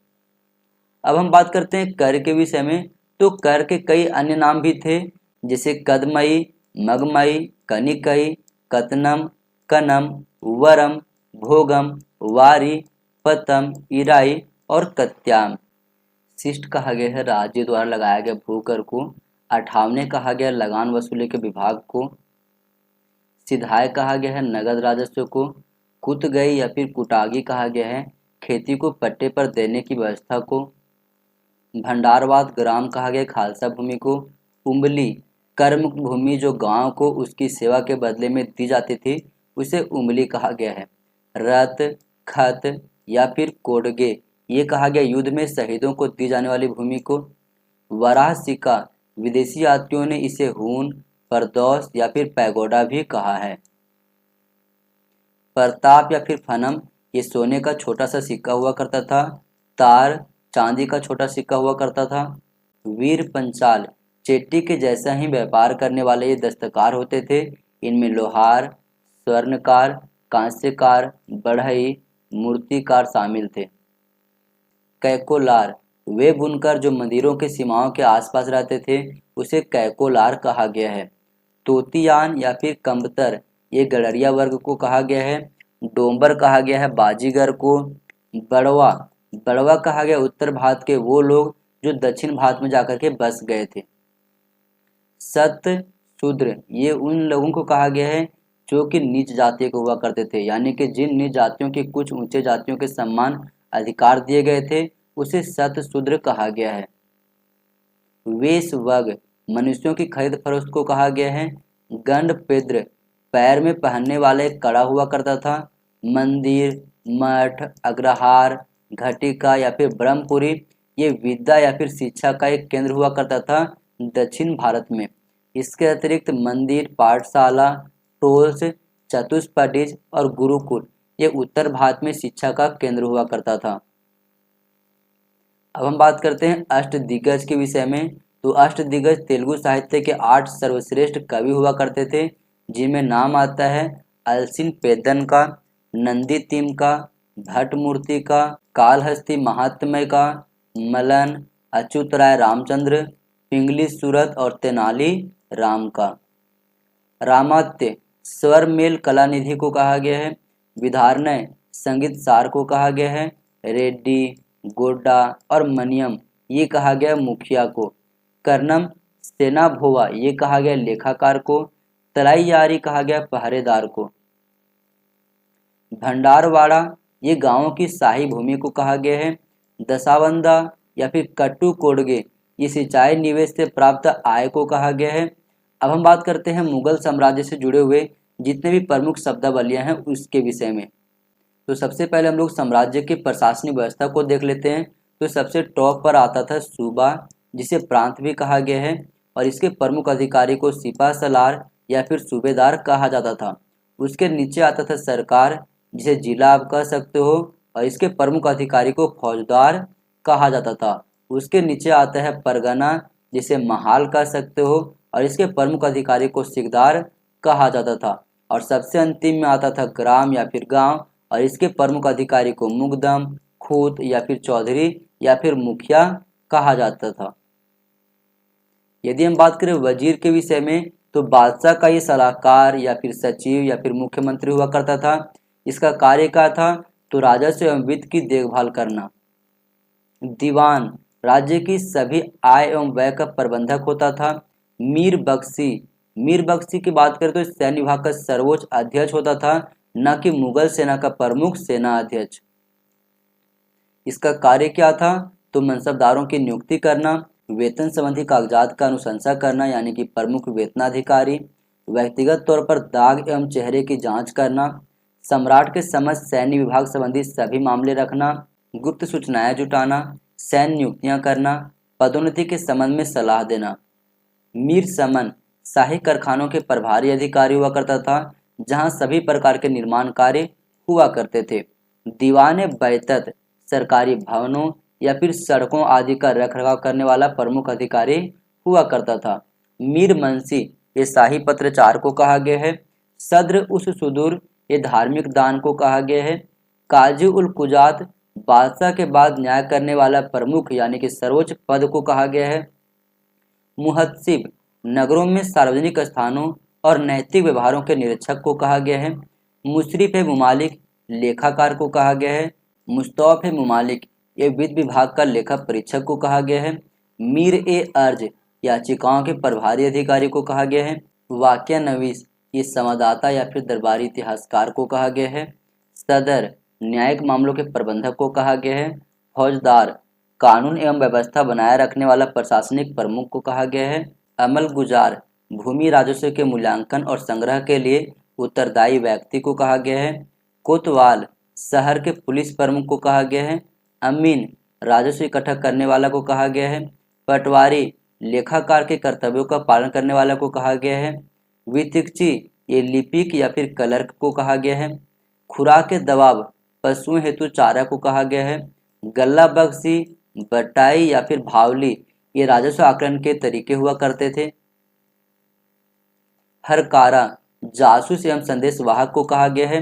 अब हम बात करते हैं कर के विषय में। तो कर के कई अन्य नाम भी थे, जैसे कदमई, मगमई, कनिकई, कतनम, कनम, वरम, भोगम, वारी, पतम, इराई और कत्याम। शिष्ट कहा गया है राज्य द्वारा लगाया गया भूकर को। अठावने कहा गया लगान वसूली के विभाग को। सिधाय कहा गया है नगद राजस्व को। कुत गई या फिर कुटागी कहा गया है खेती को पट्टे पर देने की व्यवस्था को। भंडारवाद ग्राम कहा गया खालसा भूमि को। उम्बली कर्मुक्त भूमि जो गांव को उसकी सेवा के बदले में दी जाती थी उसे उम्बली कहा गया है। रत खत या फिर कोडगे ये कहा गया युद्ध में शहीदों को दी जाने वाली भूमि को। वराह सिक्का विदेशी यात्रियों ने इसे हून, परदौस या फिर पैगोडा भी कहा है। प्रताप या फिर फनम ये सोने का छोटा सा सिक्का हुआ करता था। तार चांदी का छोटा सिक्का हुआ करता था। वीर पंचाल चेट्टी के जैसा ही व्यापार करने वाले ये दस्तकार होते थे। इनमें लोहार, स्वर्णकार, कांस्यकार, बढ़ई, मूर्तिकार शामिल थे। कैकोलार वे बुनकर जो मंदिरों के सीमाओं के आसपास रहते थे उसे कैकोलार कहा गया है। तोतियान या फिर कम्बतर ये गडरिया वर्ग को कहा गया है। डोंबर कहा गया है बाजीगर को। बड़वा बड़वा कहा गया उत्तर भारत के वो लोग जो दक्षिण भारत में जाकर के बस गए थे। सत शूद्र ये उन लोगों को कहा गया है जो कि नीच जाति के हुआ करते थे, यानी कि जिन नीच जातियों के कुछ ऊंचे जातियों के सम्मान अधिकार दिए गए थे उसे सत शूद्र कहा गया है। वेश वग मनुष्यों की खरीद फरोख्त को कहा गया है। गंड पेद्र पैर में पहनने वाला एक कड़ा हुआ करता था। मंदिर, मठ, अग्रहार, घटिका या फिर ब्रह्मपुरी ये विद्या या फिर शिक्षा का एक केंद्र हुआ करता था दक्षिण भारत में। इसके अतिरिक्त मंदिर, पाठशाला, टोल्स, चतुष्पटिज और गुरुकुल ये उत्तर भारत में शिक्षा का केंद्र हुआ करता था। अब हम बात करते हैं अष्टदिग्गज के विषय में। तो अष्टदिग्गज तेलुगु साहित्य के 8 सर्वश्रेष्ठ कवि हुआ करते थे, जिनमें नाम आता है अलसिन पेदन का, नंदी तिम का, भट्ट मूर्ति का, कालहस्ती महात्म्य का, मलन, अच्युत राय रामचंद्र, पिंगली सूरत और तेनाली राम का। रामात्य स्वर मेल कलानिधि को कहा गया है। विधारण्य संगीत सार को कहा गया है। रेड्डी, गोड्डा और मनियम ये कहा गया मुखिया को। कर्णम सेना भोवा ये कहा गया लेखाकार को। तलाईयारी कहा गया पहरेदार को। भंडारवाड़ा ये गांवों की शाही भूमि को कहा गया है। दशावंदा या फिर कट्टू कोडगे ये सिंचाई निवेश से प्राप्त आय को कहा गया है। अब हम बात करते हैं मुगल साम्राज्य से जुड़े हुए जितने भी प्रमुख शब्दावलियां हैं उसके विषय में। तो सबसे पहले हम लोग साम्राज्य की प्रशासनिक व्यवस्था को देख लेते हैं। तो सबसे टॉप पर आता था सूबा, जिसे प्रांत भी कहा गया है, और इसके प्रमुख अधिकारी को सिपा सलार या फिर सूबेदार कहा जाता था। उसके नीचे आता था सरकार, जिसे जिला आप कह सकते हो, और इसके प्रमुख अधिकारी को फौजदार कहा जाता था। उसके नीचे आता है परगना, जिसे महाल कह सकते हो, और इसके प्रमुख अधिकारी को सिकदार कहा जाता था। और सबसे अंतिम में आता था ग्राम या फिर गांव, और इसके प्रमुख अधिकारी को मुकदम, खूत या फिर चौधरी या फिर मुखिया कहा जाता था। यदि हम बात करें वजीर के विषय में, तो बादशाह का ये सलाहकार या फिर सचिव या फिर मुख्यमंत्री हुआ करता था। इसका कार्य क्या था? तो राजस्व एवं वित्त की देखभाल करना। दीवान राज्य की सभी आय एवं व्यय का प्रबंधक होता था। मीर बख्शी की बात करें तो सैन्य विभाग का सर्वोच्च अध्यक्ष होता था, न कि मुगल सेना का प्रमुख सेना अध्यक्ष। इसका कार्य क्या था? तो मनसबदारों की नियुक्ति करना, वेतन संबंधी कागजात का अनुशंसा करना यानी कि प्रमुख वेतनाधिकारी, व्यक्तिगत तौर पर दाग एवं चेहरे की जांच करना, सम्राट के समक्ष सैन्य विभाग संबंधी सभी मामले रखना, गुप्त सूचनाएं जुटाना, सैन्य नियुक्तियां करना, पदोन्नति के संबंध में सलाह देना। मीर समन शाही कारखानों के प्रभारी अधिकारी हुआ करता था, जहां सभी प्रकार के निर्माण कार्य हुआ करते थे। दीवान बैतत सरकारी भवनों या फिर सड़कों आदि का रखरखाव करने वाला प्रमुख अधिकारी हुआ करता था। मीर मंसी ये शाही पत्रचार को कहा गया है। सद्र उस सुदूर ये धार्मिक दान को कहा गया है। काजी उल कुजात बादशाह के बाद न्याय करने वाला प्रमुख यानी कि सर्वोच्च पद को कहा गया है। मुहत्सिब नगरों में सार्वजनिक स्थानों और नैतिक व्यवहारों के निरीक्षक को कहा गया है। मुशरिफ मुमालिक लेखाकार को कहा गया है। मुस्तौफ मुमालिक ये वित्त विभाग का लेखा परीक्षक को कहा गया है। मीर ए अर्ज याचिकाओं के प्रभारी अधिकारी को कहा गया है। वाक़या नवीस ये संवाददाता या फिर दरबारी इतिहासकार को कहा गया है। सदर न्यायिक मामलों के प्रबंधक को कहा गया है। फौजदार कानून एवं व्यवस्था बनाए रखने वाला प्रशासनिक प्रमुख को कहा गया है। अमल गुजार भूमि राजस्व के मूल्यांकन और संग्रह के लिए उत्तरदायी व्यक्ति को कहा गया है। कोतवाल शहर के पुलिस प्रमुख को कहा गया है। अमीन राजस्व इकट्ठा करने वाला को कहा गया है। पटवारी लेखाकार के कर्तव्यों का पालन करने वाला को कहा गया है। वितिकची ये लिपिक या फिर क्लर्क को कहा गया है। खुराक के दबाव पशुओं हेतु चारा को कहा गया है। गल्ला बख्शी बटाई या फिर भावली ये राजस्व आकलन के तरीके हुआ करते थे। हरकारा जासूस एवं संदेश वाहक को कहा गया है।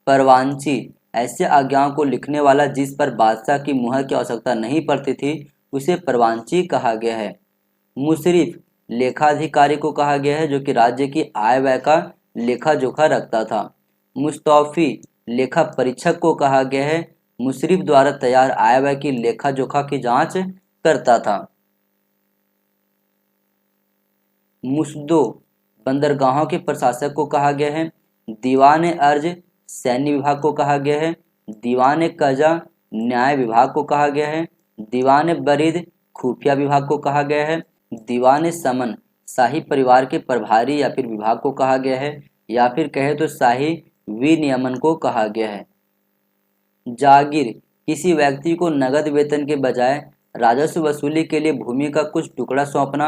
परवांची ऐसे आज्ञाओं को लिखने वाला जिस पर बादशाह की मुहर की आवश्यकता नहीं पड़ती थी उसे परवांची कहा गया है। मुशरिफ लेखाधिकारी को कहा गया है जो कि राज्य की आय व्यय का लेखा जोखा रखता था। मुस्तौफी लेखा परीक्षक को कहा गया है। मुशरिफ द्वारा तैयार आय व्यय की लेखा जोखा की जांच करता था। मुसद्दो बंदरगाहों के प्रशासक को कहा गया है। दीवान अर्ज सैन्य विभाग को कहा गया है। दीवान कजा न्याय विभाग को कहा गया है। दीवान बरीद खुफिया विभाग को कहा गया है। दीवान समन शाही परिवार के प्रभारी या फिर विभाग को कहा गया है, या फिर कहे तो शाही विनियमन को कहा गया है। जागीर किसी व्यक्ति को नगद वेतन के बजाय राजस्व वसूली के लिए भूमि का कुछ टुकड़ा सौंपना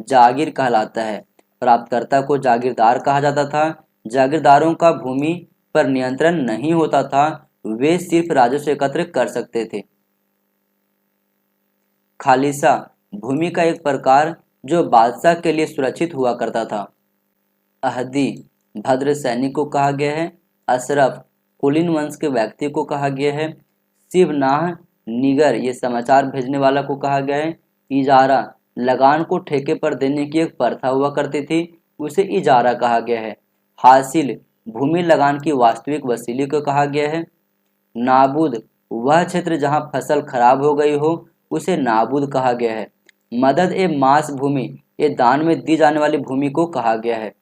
जागीर कहलाता है। प्राप्तकर्ता को जागीरदार कहा जाता था। जागीरदारों का भूमि पर नियंत्रण नहीं होता था, वे सिर्फ राजस्व एकत्र कर सकते थे। खालिसा भूमि का एक प्रकार जो बादशाह के लिए सुरक्षित हुआ करता था। अहदी भद्र सैनिक को कहा गया है। अशरफ कुलीन वंश के व्यक्ति को कहा गया है। शिवनाह निगर ये समाचार भेजने वाला को कहा गया है। इजारा लगान को ठेके पर देने की एक प्रथा हुआ करती थी, उसे इजारा कहा गया है। हासिल भूमि लगान की वास्तविक वसूली को कहा गया है। नाबूद वह क्षेत्र जहां फसल खराब हो गई हो उसे नाबूद कहा गया है। मदद ए मास भूमि ये दान में दी जाने वाली भूमि को कहा गया है।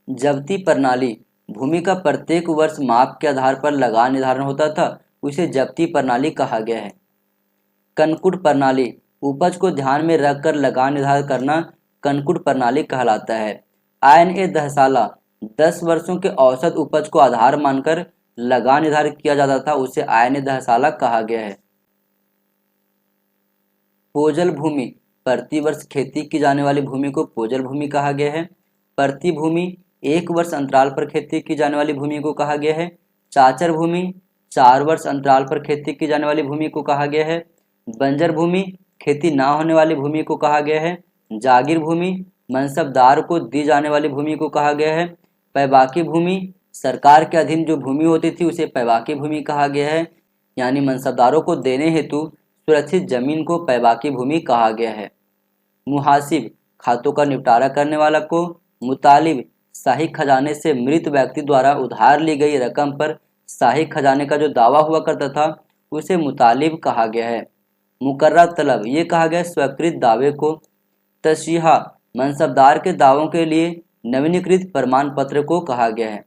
जब्ती प्रणाली भूमि का प्रत्येक वर्ष माप के आधार पर लगान निर्धारण होता था, उसे जब्ती प्रणाली कहा गया है। कनकुट प्रणाली उपज को ध्यान में रखकर लगान निर्धारित करना कनकुट प्रणाली कहलाता है। आयन ए दहसाला 10 वर्षों के औसत उपज को आधार मानकर लगान निर्धारित किया जाता था, उसे आयन ए दहसाला कहा गया है। पोजल भूमि प्रति वर्ष खेती की जाने वाली भूमि को पोजल भूमि कहा गया है। प्रति भूमि 1 वर्ष अंतराल पर खेती की जाने वाली भूमि को कहा गया है। चाचर भूमि 4 वर्ष अंतराल पर खेती की जाने वाली भूमि को कहा गया है। बंजर भूमि खेती ना होने वाली भूमि को कहा गया है। जागीर भूमि मनसबदार को दी जाने वाली भूमि को कहा गया है। पैबाकी भूमि सरकार के अधीन जो भूमि होती थी उसे पैबाकी भूमि कहा गया है, यानी मनसबदारों को देने हेतु सुरक्षित जमीन को पैबाकी भूमि कहा गया है। मुहासिब खातों का निपटारा करने वाला को। मुतालिब शाही खजाने से मृत व्यक्ति द्वारा उधार ली गई रकम पर शाही खजाने का जो दावा हुआ करता था उसे मुतालिब कहा गया है। मुकर्रा तलब ये कहा गया स्वीकृत दावे को। तशीहा मनसबदार के दावों के लिए नवीनीकृत प्रमाण पत्र को कहा गया है।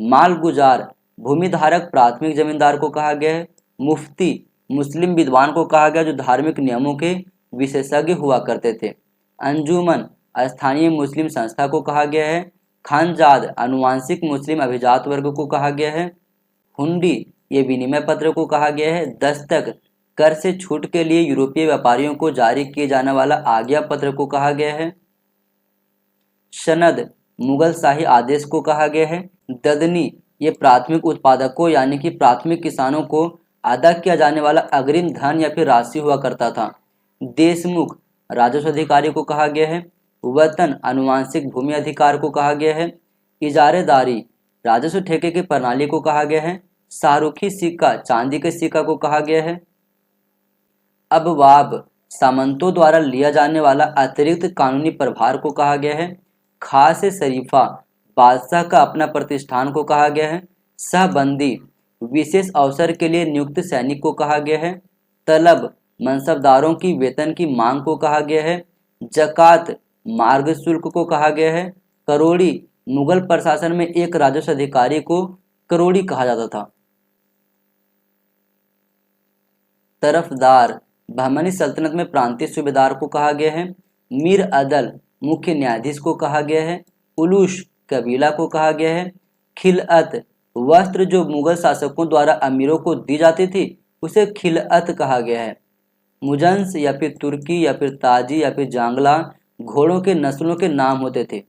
माल गुजार भूमिधारक प्राथमिक जमींदार को कहा गया है। मुफ्ती मुस्लिम विद्वान को कहा गया जो धार्मिक नियमों के विशेषज्ञ हुआ करते थे। अंजुमन स्थानीय मुस्लिम संस्था को कहा गया है। खानजाद आनुवांशिक मुस्लिम अभिजात वर्ग को कहा गया है। हुंडी ये विनिमय पत्र को कहा गया है। दस्तक कर से छूट के लिए यूरोपीय व्यापारियों को जारी किए जाने वाला आज्ञा पत्र को कहा गया है। सनद मुगल शाही आदेश को कहा गया है। ददनी ये प्राथमिक उत्पादकों यानी कि प्राथमिक किसानों को अदा किया जाने वाला अग्रिम धन या फिर राशि हुआ करता था। देशमुख राजस्व अधिकारी को कहा गया है। वतन आनुवांशिक भूमि अधिकार को कहा गया है। इजारेदारी राजस्व ठेके की प्रणाली को कहा गया है। शाहरुखी सिक्का चांदी के सिक्का को कहा गया है। अबवाब सामंतों द्वारा लिया जाने वाला अतिरिक्त कानूनी प्रभार को कहा गया है। खास शरीफा बादशाह का अपना प्रतिष्ठान को कहा गया है। सहबंदी विशेष अवसर के लिए नियुक्त सैनिक को कहा गया है। तलब मनसबदारों की वेतन की मांग को कहा गया है। जकात मार्ग शुल्क को कहा गया है। करोड़ी मुगल प्रशासन में एक राजस्व अधिकारी को करोड़ी कहा जाता था। तरफदार बहमनी सल्तनत में प्रांतीय सूबेदार को कहा गया है। मीर अदल मुख्य न्यायाधीश को कहा गया है। उलूश कबीला को कहा गया है। खिलअत वस्त्र जो मुगल शासकों द्वारा अमीरों को दी जाती थी उसे खिलअत कहा गया है। मुजंस या फिर तुर्की या फिर ताजी या फिर जांगला घोड़ों के नस्लों के नाम होते थे।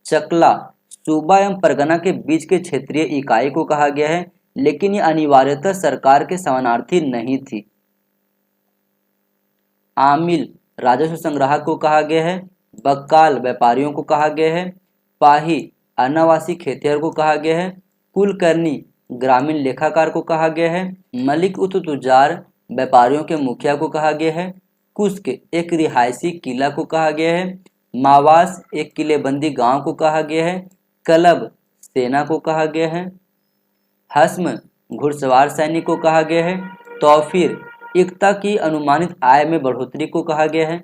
चकला सूबा एवं परगना के बीच के क्षेत्रीय इकाई को कहा गया है, लेकिन यह अनिवार्यतः सरकार के समानार्थी नहीं थी। आमिल राजस्व संग्राहक को कहा गया है। बक्काल व्यापारियों को कहा गया है। पाही अनावासी खेतिहर को कहा गया है। कुलकर्णी ग्रामीण लेखाकार को कहा गया है। मलिक उत तुजार व्यापारियों के मुखिया को कहा गया है। कुस्क एक रिहायशी किला को कहा गया है। मावास एक किलेबंदी गांव को कहा गया है। कलब सेना को कहा गया है। हस्म घुड़सवार सैनिक को कहा गया है। तौफीर एकता की अनुमानित आय में बढ़ोतरी को कहा गया है।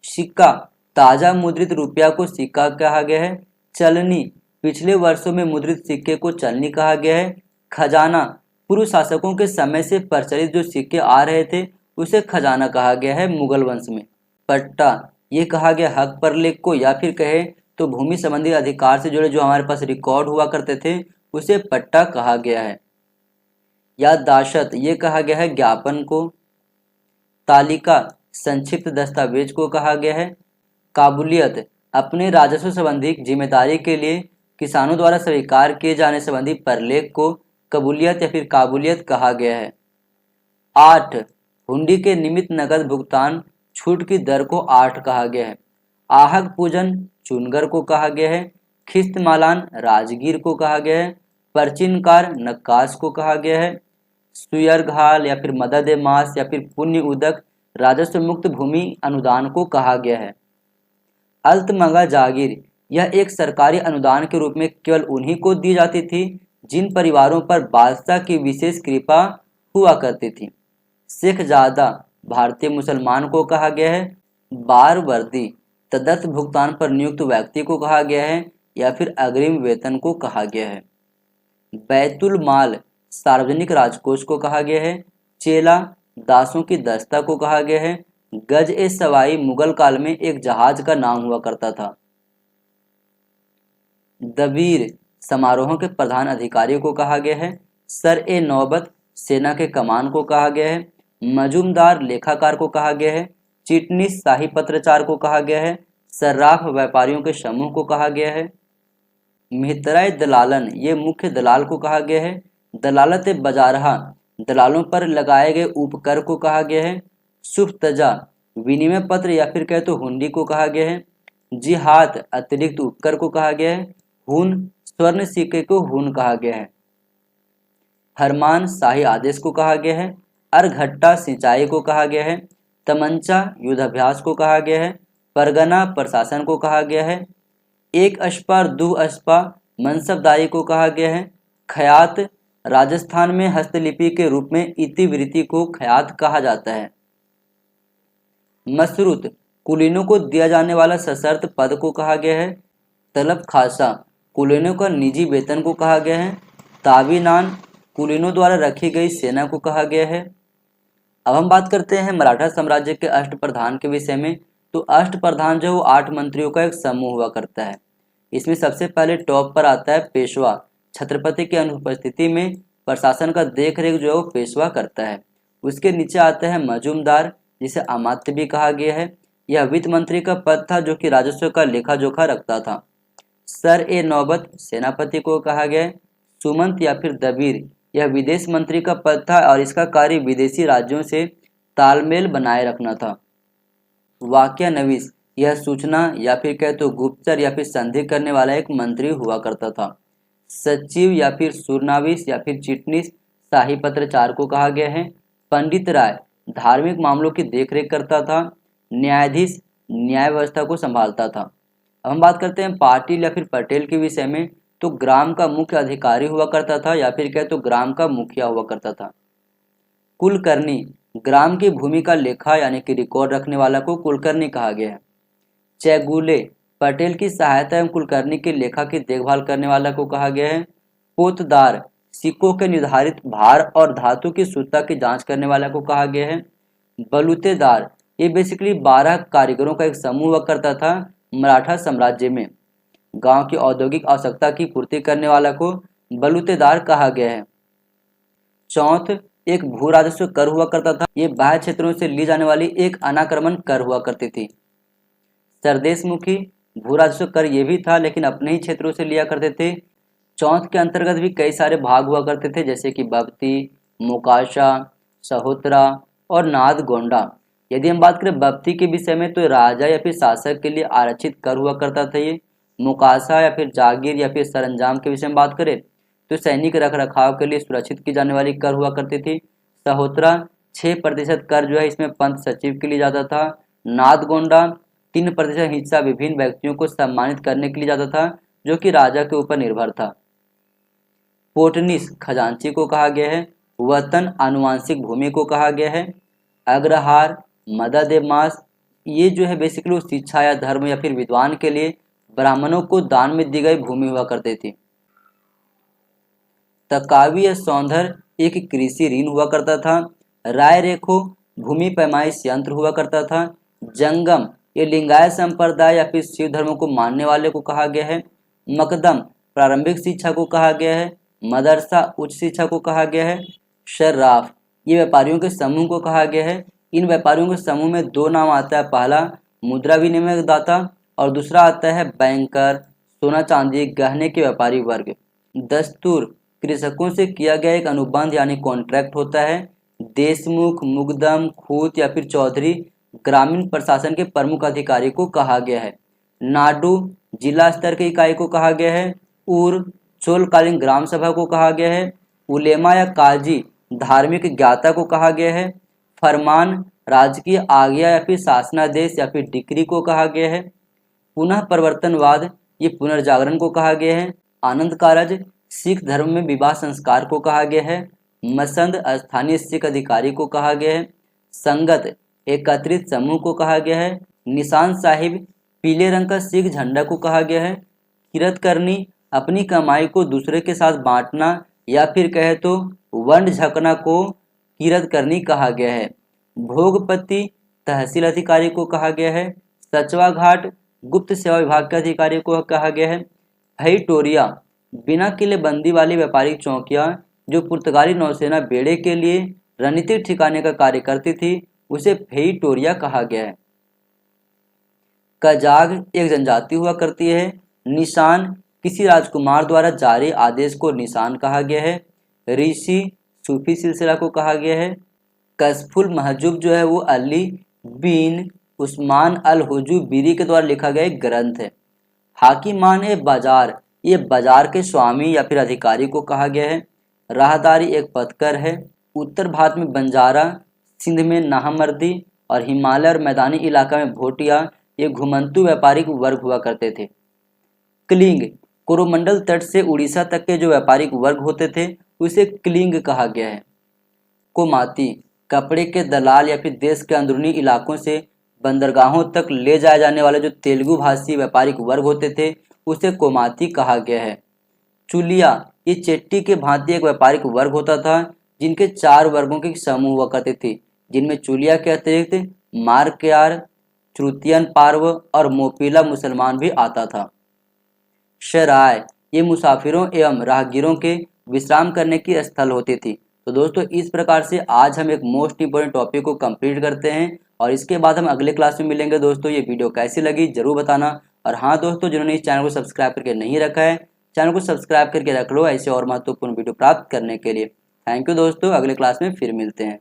सिक्का ताजा मुद्रित रुपया को सिक्का कहा गया है। चलनी पिछले वर्षों में मुद्रित सिक्के को चलनी कहा गया है। खजाना पूर्व शासकों के समय से प्रचलित जो सिक्के आ रहे थे उसे खजाना कहा गया है मुगल वंश में। पट्टा ये कहा गया हक पर लेख को, या फिर कहे तो भूमि संबंधी अधिकार से जुड़े जो हमारे पास रिकॉर्ड हुआ करते थे उसे पट्टा कहा गया है। याददाश्त ये कहा गया है ज्ञापन को। तालिका संक्षिप्त दस्तावेज को कहा गया है। काबुलियत अपने राजस्व संबंधी जिम्मेदारी के लिए किसानों द्वारा स्वीकार किए जाने संबंधी प्रलेख को कबूलियत या फिर काबुलियत कहा गया है। 8 हुंडी के निमित्त नगद भुगतान छूट की दर को 8 कहा गया है। आहक पूजन चुनगर को कहा गया है। खिस्त मालान राजगीर को कहा गया है। परचिनकार नक्काश को कहा गया है। सुयरघाल या फिर मदद मास या फिर पुण्य उदक राजस्व मुक्त भूमि अनुदान को कहा गया है। अल्तमगा जागीर यह एक सरकारी अनुदान के रूप में केवल उन्हीं को दी जाती थी जिन परिवारों पर बादशाह की विशेष कृपा हुआ करती थी। शेखजादा भारतीय मुसलमान को कहा गया है। बार वर्दी तदर्थ भुगतान पर नियुक्त व्यक्ति को कहा गया है या फिर अग्रिम वेतन को कहा गया है। बैतुल माल सार्वजनिक राजकोष को कहा गया है। चेला दासों की दस्ता को कहा गया है। गज ए सवाई मुगल काल में एक जहाज का नाम हुआ करता था। दबीर समारोहों के प्रधान अधिकारी को कहा गया है। सर ए नौबत सेना के कमान को कहा गया है। मजूमदार लेखाकार को कहा गया है। चिटनीस शाही पत्रचार को कहा गया है। सर्राफ व्यापारियों के समूह को कहा गया है। मिहतराय दलालन ये मुख्य दलाल को कहा गया है। दलालत बजारहा दलालों पर लगाए गए उपकर को कहा गया है। सुफ्तजा विनिमय पत्र या फिर कहे तो हुंडी को कहा गया है। जिहात अतिरिक्त उपकर को कहा गया है। हुन स्वर्ण सिक्के को हुन कहा गया है। हरमान शाही आदेश को कहा गया है। अरघट्टा सिंचाई को कहा गया है। तमंचा युद्धाभ्यास को कहा गया है। परगना प्रशासन को कहा गया है। एक अश्पा दो अश्पा मनसबदारी को कहा गया है। खयात राजस्थान में हस्तलिपि के रूप में इतिवृत्ति को खयात कहा जाता है। मसरूत कुलीनों को दिया जाने वाला सशर्त पद को कहा गया है। तलब खासा कुलीनों का निजी वेतन को कहा गया है। ताबीनान कुलीनों द्वारा रखी गई सेना को कहा गया है। अब हम बात करते हैं मराठा साम्राज्य के अष्टप्रधान के विषय में। तो अष्टप्रधान जो 8 मंत्रियों का एक समूह हुआ करता है। इसमें सबसे पहले टॉप पर आता है पेशवा। छत्रपति की अनुपस्थिति में प्रशासन का देखरेख जो है वो पेशवा करता है। उसके नीचे आता है मजूमदार जिसे अमात्य भी कहा गया है। यह वित्त मंत्री का पद था जो कि राजस्व का लेखा जोखा रखता था। सर ए नौबत सेनापति को कहा गया है। सुमंत या फिर दबीर यह विदेश मंत्री का पद था और इसका कार्य विदेशी राज्यों से तालमेल बनाए रखना था। वाक्या नवीस यह सूचना या फिर कहे तो गुप्तचर या फिर संधि करने वाला एक मंत्री हुआ करता था। सचिव या फिर सुरनाविस या फिर चिटनीस शाही पत्रचार को कहा गया है। पंडित राय धार्मिक मामलों की देखरेख करता था। न्यायाधीश न्याय व्यवस्था को संभालता था। अब हम बात करते हैं पाटिल या फिर पटेल के विषय में, तो ग्राम का मुख्य अधिकारी हुआ करता था या फिर कहे तो ग्राम का मुखिया हुआ करता था। कुलकर्णी ग्राम की भूमि का लेखा यानी कि रिकॉर्ड रखने वाला को कुलकर्णी कहा गया है। चैगुले पटेल की सहायता एवं कुलकर्णी की लेखा की देखभाल करने वाला को कहा गया है। पोतदार सिक्कों के निर्धारित भार और धातु की शुद्धता की जांच करने वाला को कहा गया है। बलूतेदार ये बेसिकली 12 कारीगरों का एक समूह हुआ करता था मराठा साम्राज्य में। गांव की औद्योगिक आवश्यकता की पूर्ति करने वाला को बलूतेदार कहा गया है। चौथ एक भू राजस्व कर हुआ करता था। ये बाह्य क्षेत्रों से ली जाने वाली एक अनाक्रमण कर हुआ करती थी। सरदेशमुखी भू राजस्व कर ये भी था लेकिन अपने ही क्षेत्रों से लिया करते थे। चौथ के अंतर्गत भी कई सारे भाग हुआ करते थे जैसे कि बप्ती, मोकाशा, सहोत्रा और नादगोंडा। यदि हम बात करें बप्ती के विषय में तो राजा या फिर शासक के लिए आरक्षित कर हुआ करता था ये। मोकाशा या फिर जागीर या फिर सरंजाम के विषय में बात करें तो सैनिक रख रखाव के लिए सुरक्षित की जाने वाली कर हुआ करती थी। सहोत्रा 6% कर जो है इसमें पंत सचिव के लिए जाता था। नादगोंडा 3% हिस्सा विभिन्न व्यक्तियों को सम्मानित करने के लिए जाता था जो कि राजा के ऊपर निर्भर था। पोटनिस खजांची को कहा गया है। वतन आनुवांशिक भूमि को कहा गया है। अग्रहार मदद मास ये जो है बेसिकली शिक्षा या धर्म या फिर विद्वान के लिए ब्राह्मणों को दान में दी गई भूमि हुआ करती थी। तकावी या सौंदर्य एक कृषि ऋण हुआ करता था। राय रेखो भूमि पैमाइश यंत्र हुआ करता था। जंगम ये लिंगायत संप्रदाय या फिर शिव धर्म को मानने वाले को कहा गया है। मकदम प्रारंभिक शिक्षा को कहा गया है। मदरसा उच्च शिक्षा को कहा गया है। शर्राफ ये व्यापारियों के समूह को कहा गया है। इन व्यापारियों के समूह में 2 नाम आता है, पहला मुद्रा विनिमय दाता और दूसरा आता है बैंकर, सोना चांदी गहने के व्यापारी वर्ग। दस्तूर कृषकों से किया गया एक अनुबंध यानी कॉन्ट्रैक्ट होता है। देशमुख, मुकदम, खूत या फिर चौधरी ग्रामीण प्रशासन के प्रमुख अधिकारी को कहा गया है। नाडू जिला स्तर की इकाई को कहा गया है। उर चोलकालीन ग्राम सभा को कहा गया है। उलेमा या काजी धार्मिक ज्ञाता को कहा गया है। फरमान राजकीय आज्ञा या फिर शासनादेश या फिर डिक्री को कहा गया है। पुनः प्रवर्तनवाद ये पुनर्जागरण को कहा गया है। आनंद कारज सिख धर्म में विवाह संस्कार को कहा गया है। मसंद स्थानीय सिख अधिकारी को कहा गया है। संगत एकत्रित समूह को कहा गया है। निशान साहिब पीले रंग का सिख झंडा को कहा गया है। किरत करनी अपनी कमाई को दूसरे के साथ बांटना या फिर कहे तो वंड झकना को किरत करनी कहा गया है। भोगपति तहसील अधिकारी को कहा गया है। सचवा घाट गुप्त सेवा विभाग के अधिकारी को कहा गया है। भैटोरिया बिना किलेबंदी वाली व्यापारिक चौकियां जो पुर्तगाली नौसेना बेड़े के लिए रणनीतिक ठिकाने का कार्य करती थी उसे भैटोरिया कहा गया है। कजाग एक जनजाति हुआ करती है। निशान किसी राजकुमार द्वारा जारी आदेश को निशान कहा गया है। ऋषि सूफी सिलसिला को कहा गया है। कशफुल महजूब जो है वो अली बिन उस्मान अल हुजूबिरी के द्वारा लिखा गया एक ग्रंथ है। हाकिमान ए बाजार ये बाजार के स्वामी या फिर अधिकारी को कहा गया है। राहदारी एक पथकर है। उत्तर भारत में बंजारा, सिंध में नाहमर्दी और हिमालय और मैदानी इलाका में भोटिया ये घुमंतु व्यापारिक वर्ग हुआ करते थे। क्लिंग कोरोमंडल तट से उड़ीसा तक के जो व्यापारिक वर्ग होते थे उसे क्लिंग कहा गया है। कोमाती कपड़े के दलाल या फिर देश के अंदरूनी इलाकों से बंदरगाहों तक ले जाए जाने वाले जो तेलुगु भाषी व्यापारिक वर्ग होते थे उसे कोमाती कहा गया है। चुलिया ये चेट्टी के भांति एक व्यापारिक वर्ग होता था जिनके 4 वर्गों के समूह हुआ करते थे, जिनमें चुलिया के अतिरिक्त मारक्यार, श्रुतियन पार्व और मोपीला मुसलमान भी आता था। शराय ये मुसाफिरों एवं राहगीरों के विश्राम करने की स्थल होती थी। तो दोस्तों इस प्रकार से आज हम एक मोस्ट इंपोर्टेंट टॉपिक को कंप्लीट करते हैं और इसके बाद हम अगले क्लास में मिलेंगे दोस्तों। ये वीडियो कैसी लगी जरूर बताना। और हाँ दोस्तों, जिन्होंने इस चैनल को सब्सक्राइब करके नहीं रखा है, चैनल को सब्सक्राइब करके रख लो ऐसे और महत्वपूर्ण वीडियो प्राप्त करने के लिए। थैंक यू दोस्तों, अगले क्लास में फिर मिलते हैं।